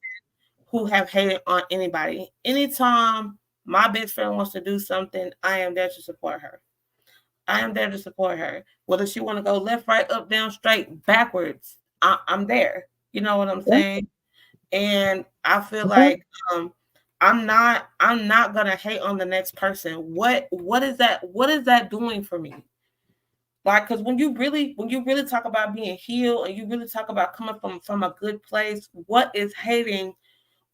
who have hated on anybody. Anytime my best friend wants to do something, I am there to support her. I am there to support her. Whether she want to go left, right, up, down, straight, backwards, I'm there. You know what I'm Yeah. saying? And I feel Okay. like I'm not gonna hate on the next person. What is that doing for me? Like, because when you really talk about being healed and you really talk about coming from a good place, what is hating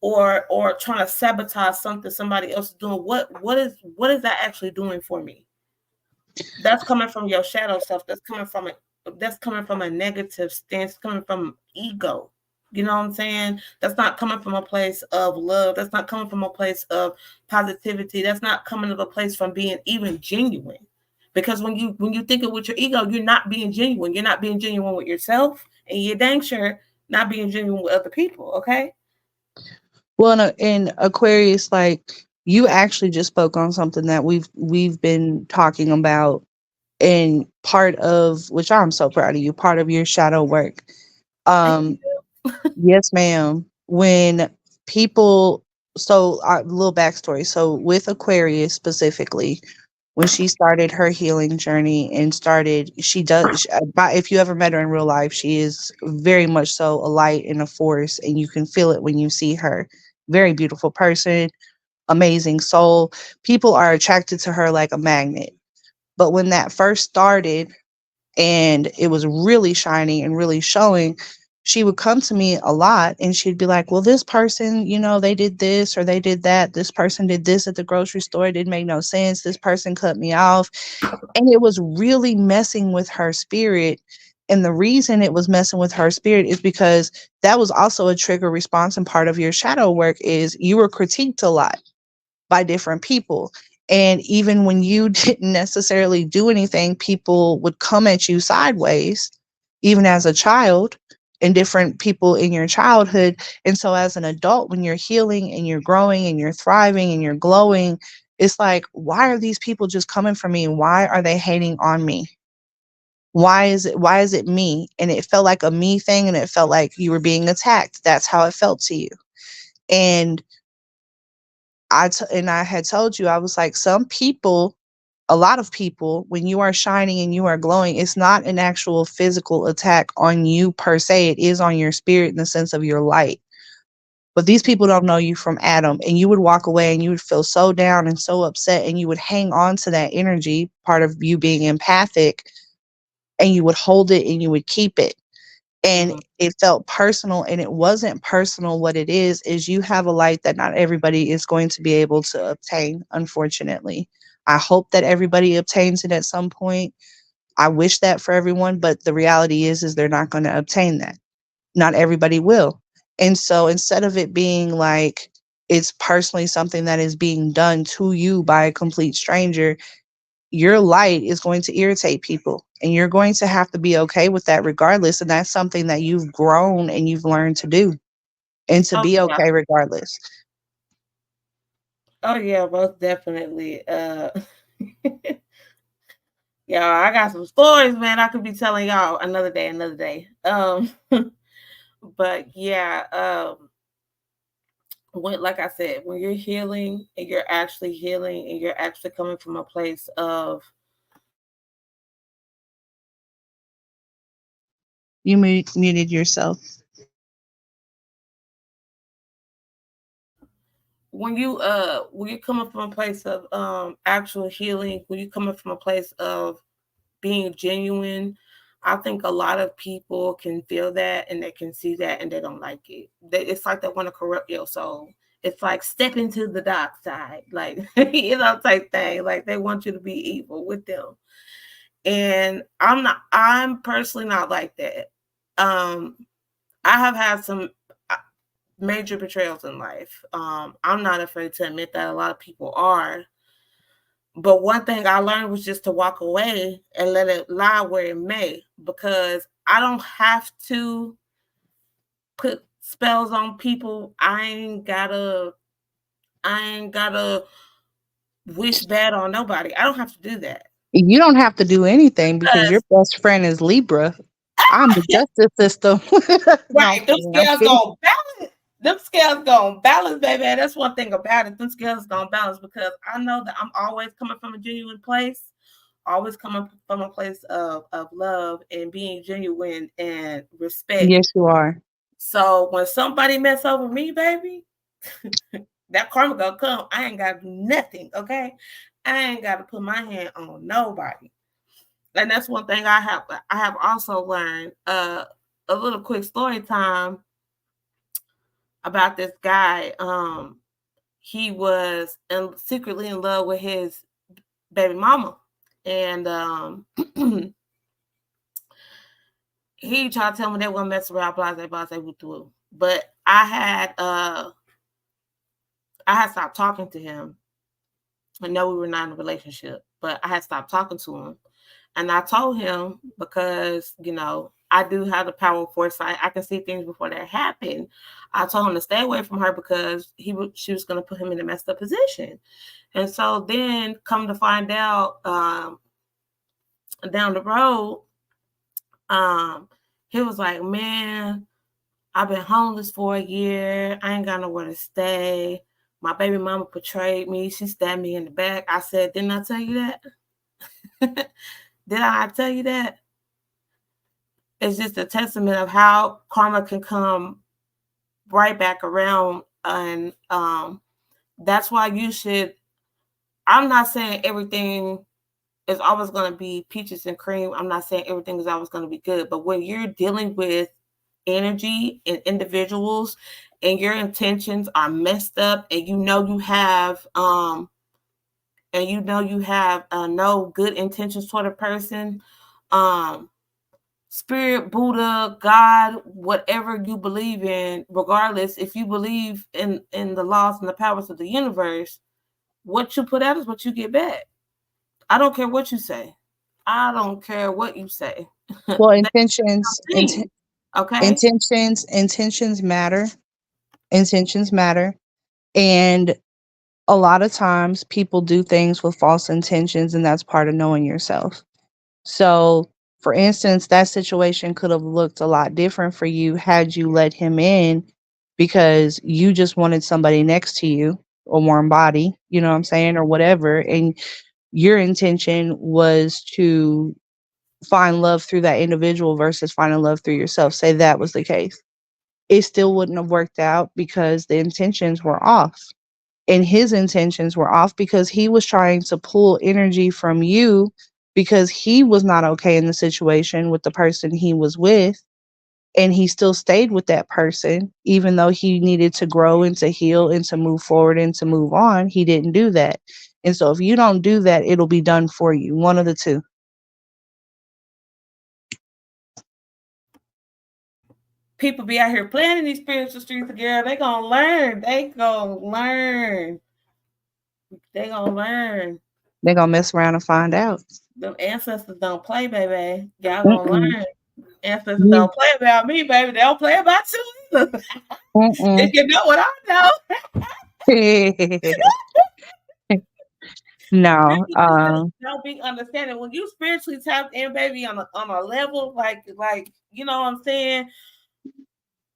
or trying to sabotage something somebody else is doing? What is that actually doing for me? That's coming from your shadow self. That's coming from a negative stance, coming from ego. You know what I'm saying? That's not coming from a place of love. That's not coming from a place of positivity. That's not coming from a place from being even genuine. Because when you think it with your ego, you're not being genuine. You're not being genuine with yourself, and you're dang sure not being genuine with other people. Okay. Well, in Aquarius, like you actually just spoke on something that we've been talking about, and part of which I'm so proud of you. Part of your shadow work. Thank Um, you. yes, ma'am. When people, so a little backstory. So with Aquarius specifically, when she started her healing journey and started, she does. If you ever met her in real life, she is very much so a light and a force, and you can feel it when you see her. Very beautiful person, amazing soul. People are attracted to her like a magnet. But when that first started, and it was really shining and really showing, she would come to me a lot and she'd be like, well, this person, they did this or they did that. This person did this at the grocery store. It didn't make no sense. This person cut me off. And it was really messing with her spirit. And the reason it was messing with her spirit is because that was also a trigger response, and part of your shadow work is you were critiqued a lot by different people. And even when you didn't necessarily do anything, people would come at you sideways, even as a child, and different people in your childhood. And so, as an adult, when you're healing and you're growing and you're thriving and you're glowing, it's like, why are these people just coming for me? Why are they hating on me? Why is it me? And it felt like a me thing, and it felt like you were being attacked. That's how it felt to you. And I had told you, I was like, some people, a lot of people, when you are shining and you are glowing, it's not an actual physical attack on you per se. It is on your spirit in the sense of your light. But these people don't know you from Adam, and you would walk away and you would feel so down and so upset, and you would hang on to that energy, part of you being empathic, and you would hold it and you would keep it. And Mhm. it felt personal, and it wasn't personal. What it is you have a light that not everybody is going to be able to obtain, unfortunately. I hope that everybody obtains it at some point. I wish that for everyone, but the reality is they're not going to obtain that. Not everybody will. And so instead of it being like it's personally something that is being done to you by a complete stranger, your light is going to irritate people, and you're going to have to be okay with that regardless. And that's something that you've grown and you've learned to do, and to Oh be yeah. okay regardless. Oh yeah, most definitely. Yeah, I got some stories, man. I could be telling y'all another day, another day. But yeah, when, like I said, when you're healing and you're actually healing and you're actually coming from a place of You muted yourself. when you're coming from a place of actual healing, when you're coming from a place of being genuine, I think a lot of people can feel that and they can see that and they don't like it. It's like they want to corrupt your soul. It's like step into the dark side, like type thing. Like they want you to be evil with them. And I'm personally not like that. Um, I have had some major betrayals in life. I'm not afraid to admit that a lot of people are. But one thing I learned was just to walk away and let it lie where it may, because I don't have to put spells on people. I ain't gotta wish bad on nobody. I don't have to do that. You don't have to do anything because your Because best friend is Libra. I'm the justice system. No, I'm right, them kidding. I'm scales kidding. gonna balance. Them scales gonna balance, baby. That's one thing about it. Them scales gonna balance because I know that I'm always coming from a genuine place, always coming from a place of love and being genuine and respect. Yes, you are. So when somebody mess over me, baby, that karma gonna come. I ain't gotta do nothing, okay? I ain't gotta put my hand on nobody. And that's one thing I have also learned. A little quick story time about this guy. He was secretly in love with his baby mama, and he tried to tell me they wouldn't mess around, blase, blase, woo. But I had stopped talking to him. I know we were not in a relationship, but I had stopped talking to him. And I told him because, I do have the power of foresight. I can see things before they happen. I told him to stay away from her because she was going to put him in a messed up position. And so then come to find out down the road, he was like, man, I've been homeless for a year. I ain't got nowhere to stay. My baby mama betrayed me. She stabbed me in the back. I said, didn't I tell you that? Did I not tell you that? It's just a testament of how karma can come right back around. And that's why I'm not saying everything is always going to be peaches and cream. I'm not saying everything is always going to be good. But when you're dealing with energy and individuals and your intentions are messed up and you have no good intentions toward a person, spirit, Buddha, God, whatever you believe in, regardless, if you believe in the laws and the powers of the universe, what you put out is what you get back. I don't care what you say. I don't care what you say. Well, Okay. intentions matter. Intentions matter. And a lot of times people do things with false intentions, and that's part of knowing yourself. So, for instance, that situation could have looked a lot different for you had you let him in because you just wanted somebody next to you, a warm body, you know what I'm saying, or whatever. And your intention was to find love through that individual versus finding love through yourself. Say that was the case. It still wouldn't have worked out because the intentions were off. And his intentions were off because he was trying to pull energy from you because he was not okay in the situation with the person he was with. And he still stayed with that person, even though he needed to grow and to heal and to move forward and to move on. He didn't do that. And so if you don't do that, it'll be done for you. One of the two. People be out here playing in these spiritual streets, girl. They gonna learn. They gonna learn. They gonna learn. They're going to mess around and find out. Them ancestors don't play, baby. Y'all gonna Mm-mm. learn. Ancestors don't play about me, baby. They don't play about you either. Mm-mm. If you know what I know. No. People just don't be understanding when you spiritually tapped in, baby, on a level like you know what I'm saying.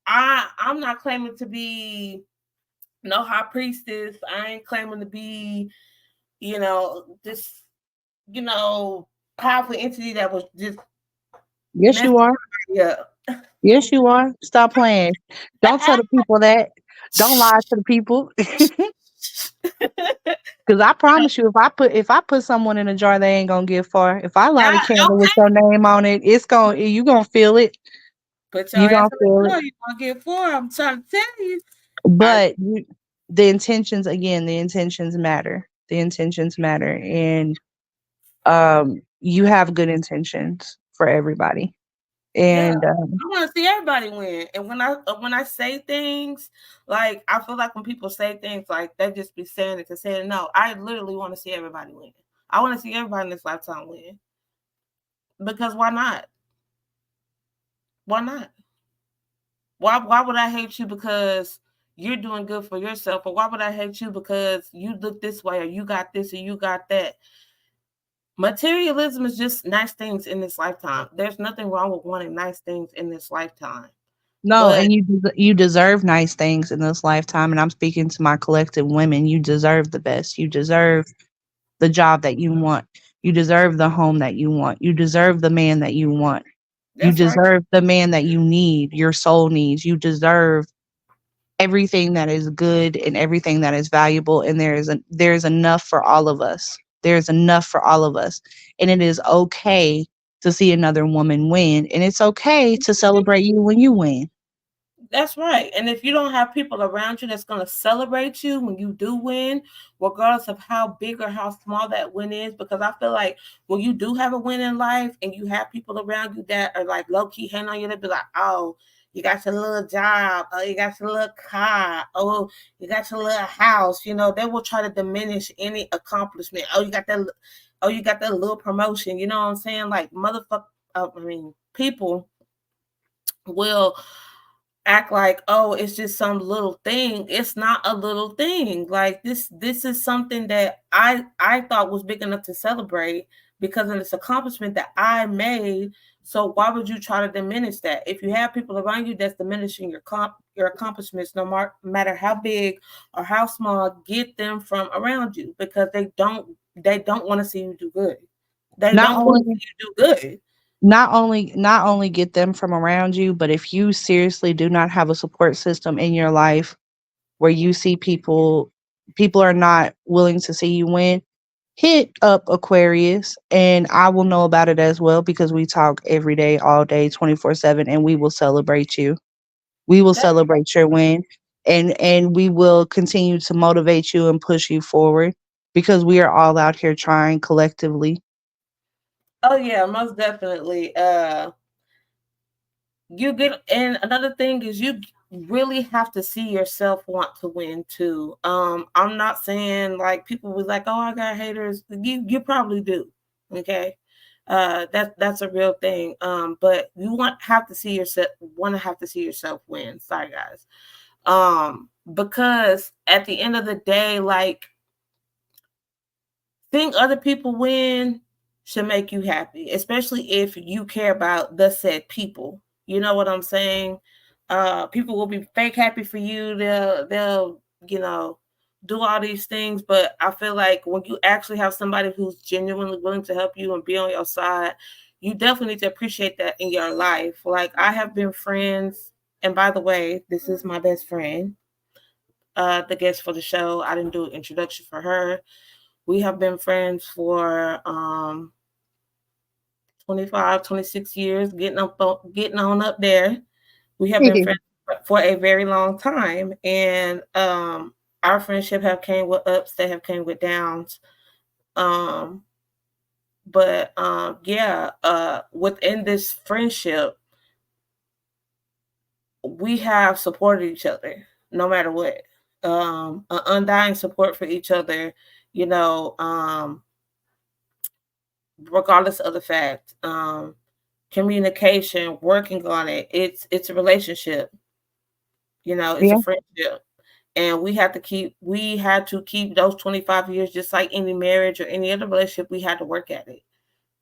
I'm not claiming to be no high priestess. I ain't claiming to be, this, powerful entity that was just Yes, messing you are. everybody up. Yes, you are. Stop playing. Don't tell the people that. Don't lie to the people. Because I promise you, if I put someone in a jar, they ain't gonna get far. If I light a Yeah, candle with okay. your name on it, you gonna feel it. Put your You ass gonna in feel the it. door. You gonna get four. I'm trying to tell you. I, But the intentions, again, the intentions matter. The intentions matter, and you have good intentions for everybody. yeah, And I want to see everybody win. And when I say things, like I feel like when people say things like they just be saying it to say it. No, I literally want to see everybody win. I want to see everybody in this lifetime win. Because why not? Why not? Why would I hate you because you're doing good for yourself? Or why would I hate you because you look this way or you got this or you got that? Materialism is just nice things in this lifetime. There's nothing wrong with wanting nice things in this lifetime. No, But and you deserve nice things in this lifetime, and I'm speaking to my collective women. You deserve the best. You deserve the job that you want. You deserve the home that you want. You deserve the man that you want. You that's right. deserve the man that you need, your soul needs. You deserve everything that is good and everything that is valuable, and there's enough for all of us. There's enough for all of us. And it is okay to see another woman win, and it's okay to celebrate you when you win. That's right. And if you don't have people around you that's going to celebrate you when you do win, regardless of how big or how small that win is, because I feel like when you do have a win in life and you have people around you that are like low key hating on you, they'll be like, oh, you got your little job, oh, you got your little car, oh, you got your little house. You know, they will try to diminish any accomplishment. Oh, you got that little promotion. You know what I'm saying? Like, people will act like, oh, it's just some little thing. It's not a little thing. Like, this is something that I thought was big enough to celebrate because of this accomplishment that I made. So why would you try to diminish that? If you have people around you that's diminishing your accomplishments, no matter how big or how small, get them from around you, because they don't want to see you do good. They Not don't want to only see you do good. not only get them from around you, but if you seriously do not have a support system in your life where you see people are not willing to see you win, hit up Aquarius, and I will know about it as well, because we talk every day, all day, 24/7, and we will celebrate you. We will That, celebrate your win, and we will continue to motivate you and push you forward, because we are all out here trying collectively. oh yeah, most definitely. You get, and another thing is you really have to see yourself want to win too. I'm not saying like people was like, oh, I got haters. You probably do. Okay. That's a real thing. But you want to have to see yourself win. Sorry guys. Because at the end of the day, like, seeing other people win should make you happy, especially if you care about the said people. You know what I'm saying? People will be fake happy for you. They'll you know do all these things, but I feel like when you actually have somebody who's genuinely willing to help you and be on your side, you definitely need to appreciate that in your life. Like, I have been friends, and by the way, this is my best friend, the guest for the show. I didn't do an introduction for her. We have been friends for 25, 26 years, getting on up there. We have been friends for a very long time, and our friendship have came with ups, they have came with downs. Um, but yeah, within this friendship, we have supported each other no matter what. An undying support for each other, you know, regardless of the fact. Communication, working on it. It's a relationship, it's a Yeah. friendship. And we had to keep those 25 years, just like any marriage or any other relationship. We had to work at it.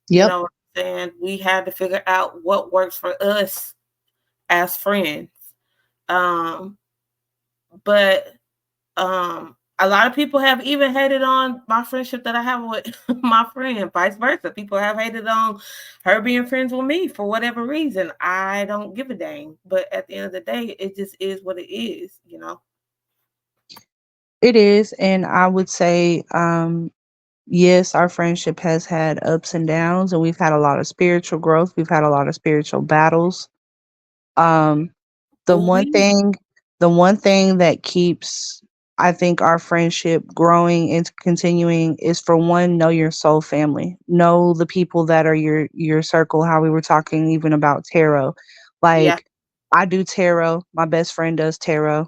You Yep. know what I'm saying? We had to figure out what works for us as friends. Um, but a lot of people have even hated on my friendship that I have with my friend, vice versa. People have hated on her being friends with me for whatever reason. I don't give a dang. But at the end of the day, it just is what it is. It is, and I would say, yes, our friendship has had ups and downs, and we've had a lot of spiritual growth. We've had a lot of spiritual battles. Um, the Oh, one we thing, the one thing that keeps, I think, our friendship growing and continuing is, for one, know your soul family. Know the people that are your circle. How we were talking even about tarot. yeah. Like, I do tarot. My best friend does tarot.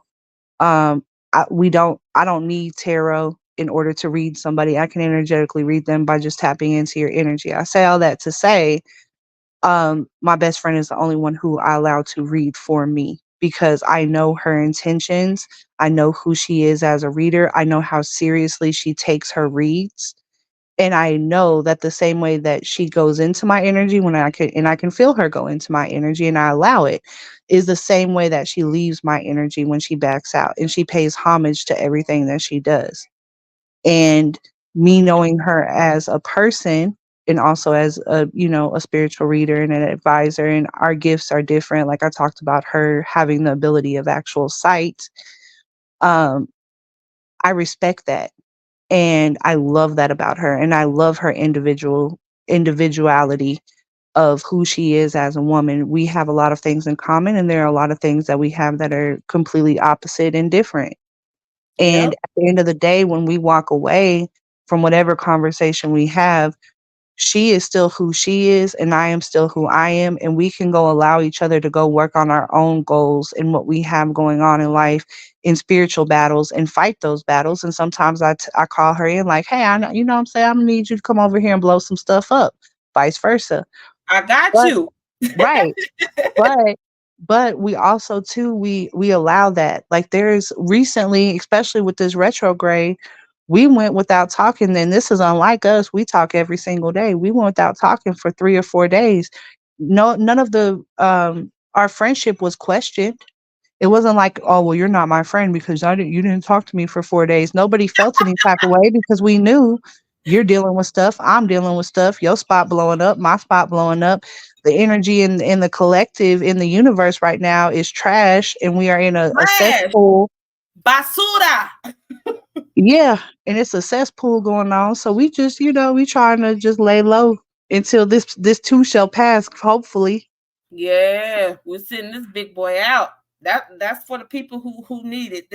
I don't need tarot in order to read somebody. I can energetically read them by just tapping into your energy. I say all that to say, my best friend is the only one who I allow to read for me. because I know her intentions. I know who she is as a reader. I know how seriously she takes her reads. And I know that the same way that she goes into my energy when I can feel her go into my energy and I allow it, is the same way that she leaves my energy when she backs out and she pays homage to everything that she does. And me knowing her as a person and also as a, a spiritual reader and an advisor, and our gifts are different. Like I talked about her having the ability of actual sight. Um, I respect that. And I love that about her. And I love her individuality of who she is as a woman. We have a lot of things in common, and there are a lot of things that we have that are completely opposite and different. And Yep. at the end of the day, when we walk away from whatever conversation we have, she is still who she is, and I am still who I am. And we can go allow each other to go work on our own goals and what we have going on in life in spiritual battles and fight those battles. And sometimes I call her in like, hey, I know, you know what I'm saying? I'm gonna need you to come over here and blow some stuff up, vice versa. I got But, you. right. But we also too we allow that. Like there's recently, especially with this retrograde, we went without talking. And this is unlike us. We talk every single day. We went without talking for 3 or 4 days. No, none of the our friendship was questioned. It wasn't like, oh well, you're not my friend because you didn't talk to me for 4 days. Nobody felt any type of way because we knew you're dealing with stuff, I'm dealing with stuff, your spot blowing up, my spot blowing up. The energy in the collective in the universe right now is trash, and we are in a Trash. cesspool. Basura. Yeah, and it's a cesspool going on. So we just, we trying to just lay low until this too shall pass, hopefully. Yeah, we're sending this big boy out. That's for the people who need it.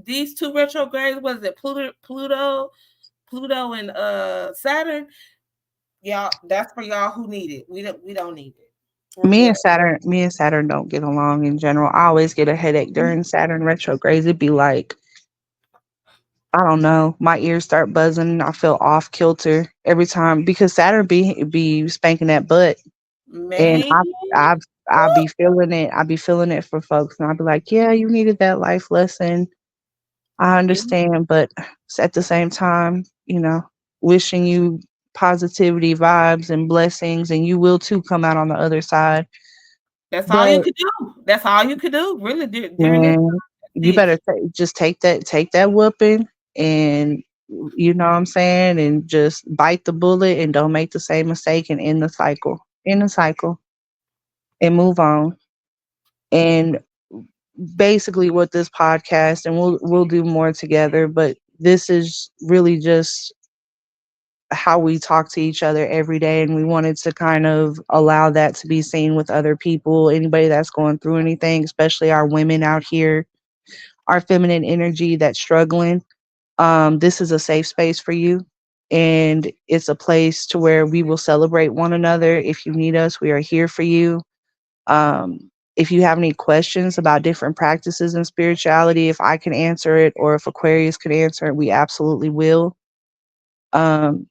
These two retrogrades, was it Pluto and Saturn? Y'all, that's for y'all who need it. We don't need it. We're good. Me and Saturn don't get along in general. I always get a headache during Saturn retrogrades. It'd be like, I don't know, my ears start buzzing. I feel off kilter every time because Saturn be spanking that butt, and Man, I be feeling it. I be feeling it for folks, and I'll be like, yeah, you needed that life lesson. I yeah, understand, but at the same time, wishing you positivity, vibes, and blessings, and you will too come out on the other side. that's all you But could do. That's all you could do, really, during this man, time. That's you it. better just take that whooping, and you know what I'm saying, and just bite the bullet and don't make the same mistake and end the cycle, and move on. And basically, what this podcast, and we'll do more together, but this is really just how we talk to each other every day, and we wanted to kind of allow that to be seen with other people, anybody that's going through anything, especially our women out here, our feminine energy that's struggling. This is a safe space for you, and it's a place to where we will celebrate one another. If you need us, we are here for you. If you have any questions about different practices in spirituality, if I can answer it or if Aquarius can answer it, we absolutely will. Um,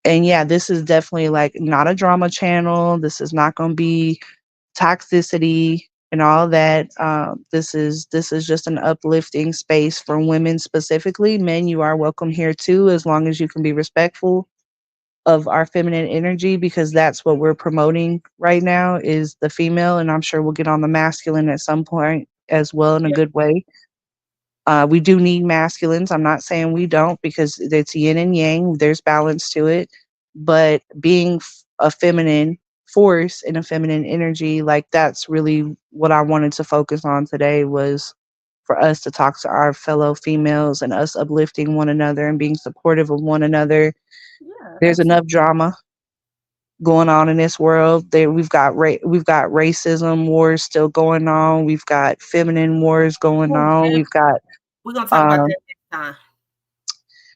and yeah, this is definitely like not a drama channel. This is not going to be toxicity and all that. This is just an uplifting space for women specifically. Men, you are welcome here too, as long as you can be respectful of our feminine energy, because that's what we're promoting right now is the female, and I'm sure we'll get on the masculine at some point as well in a Yeah, good way. We do need masculines. I'm not saying we don't, because it's yin and yang. There's balance to it. But being a feminine force and a feminine energy, like that's really what I wanted to focus on today, was for us to talk to our fellow females and us uplifting one another and being supportive of one another. yeah, There's absolutely. enough drama going on in this world. There we've got racism wars still going on. We've got feminine wars going Oh, on. yeah. We've got We're gonna talk about um, that next time.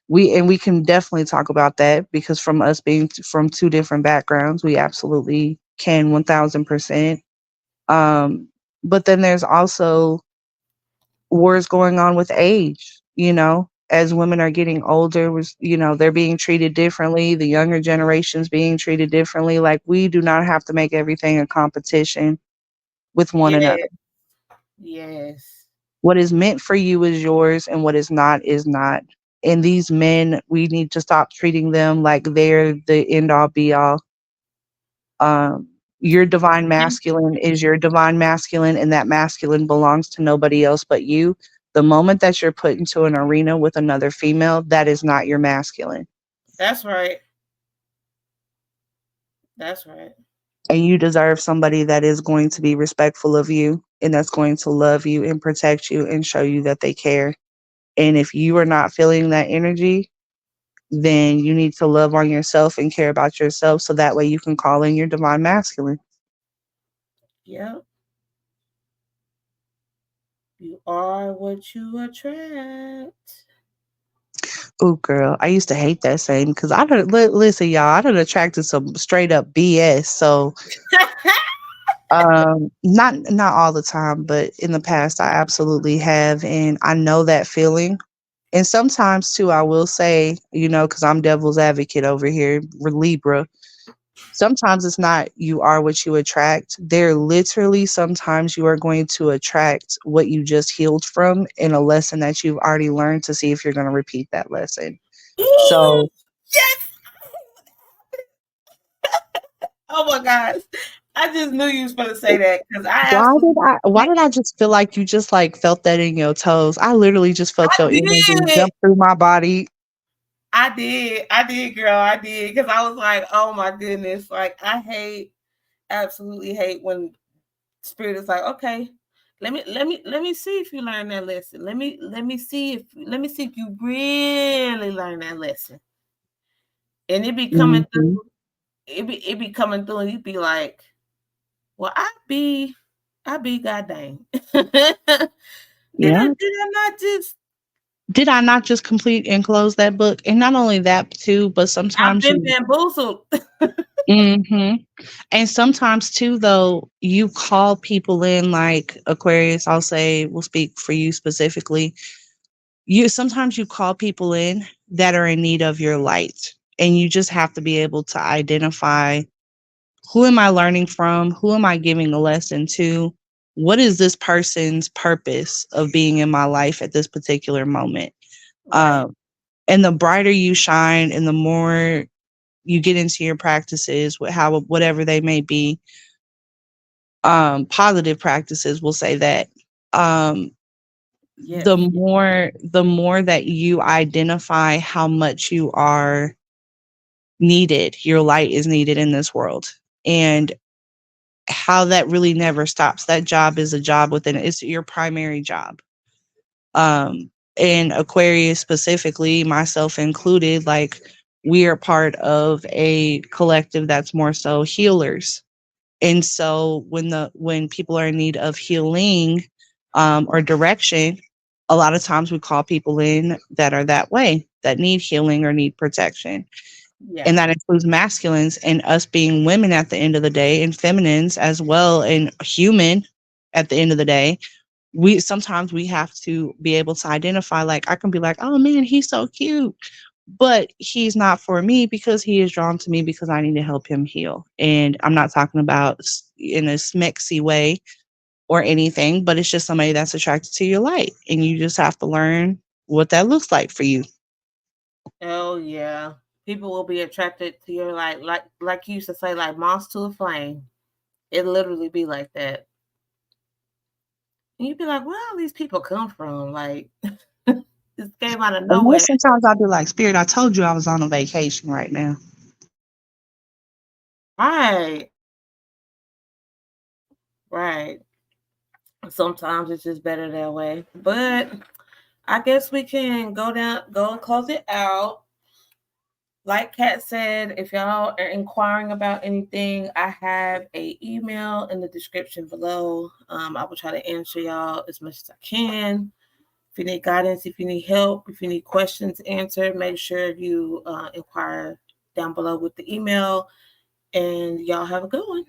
we can definitely talk about that, because from us being from two different backgrounds, we absolutely can 1000%. Um, but then there's also wars going on with age. As women are getting older, they're being treated differently. The younger generations being treated differently. Like we do not have to make everything a competition with one Yeah, another. Yes. What is meant for you is yours, and what is not is not. And these men, we need to stop treating them like they're the end all be all. Um, your divine masculine is your divine masculine, and that masculine belongs to nobody else but you. The moment that you're put into an arena with another female, that is not your masculine. That's right. That's right. And you deserve somebody that is going to be respectful of you and that's going to love you and protect you and show you that they care. And if you are not feeling that energy, then you need to love on yourself and care about yourself so that way you can call in your divine masculine. Yep. You are what you attract. Oh, girl, I used to hate that saying because I don't listen, y'all. I done attracted some straight up BS. So, not all the time, but in the past, I absolutely have, and I know that feeling. And sometimes too, I will say, because I'm devil's advocate over here, we're Libra. Sometimes it's not you are what you attract. There literally sometimes you are going to attract what you just healed from in a lesson that you've already learned to see if you're going to repeat that lesson. So Yes. Oh my gosh. I just knew you was going to say that because I absolutely. why did I just feel like you just like felt that in your toes? I literally just felt I your energy did. jump through my body. I did. I did, girl. I did. Because I was like, oh my goodness. Like, absolutely hate when spirit is like, okay, let me see if you learn that lesson. Let me see if you really learn that lesson. And it be coming Mhm. through. It be coming through, and you be like, well, I be goddamn. did I Yeah. did I not just Did I not just complete and close that book? And not only that too, but I've sometimes been you bamboozled. mhm. And sometimes too though, you call people in like Aquarius, I'll say, will speak for you specifically. You sometimes you call people in that are in need of your light. And you just have to be able to identify, who am I learning from? Who am I giving a lesson to? What is this person's purpose of being in my life at this particular moment? Right. Um, and the brighter you shine and the more you get into your practices with how whatever they may be, positive practices, we'll say that, um, Yes. the more that you identify how much you are needed, your light is needed in this world, and how that really never stops. That job is a job within it's your primary job. And Aquarius specifically, myself included, like, we are part of a collective that's more so healers. And so when people are in need of healing, or direction, a lot of times we call people in that are that way, that need healing or need protection. And Yeah. that includes masculines, and us being women at the end of the day, and feminines as well, and human at the end of the day. We sometimes we have to be able to identify, like, I can be like, oh man, he's so cute, but he's not for me because he is drawn to me because I need to help him heal. And I'm not talking about in a smexy way or anything, but it's just somebody that's attracted to your light, and you just have to learn what that looks like for you. Oh yeah. People will be attracted to your like you used to say, like moths to a flame. It literally be like that. And you'd be like, where all these people come from? Like this came out of And then nowhere. sometimes I'll be like, Spirit, I told you I was on a vacation right now. Right. Right. Sometimes it's just better that way. But I guess we can go and close it out. Like Kat said, if y'all are inquiring about anything, I have a email in the description below. I will try to answer y'all as much as I can. If you need guidance, if you need help, if you need questions answered, make sure you inquire down below with the email. And y'all have a good one.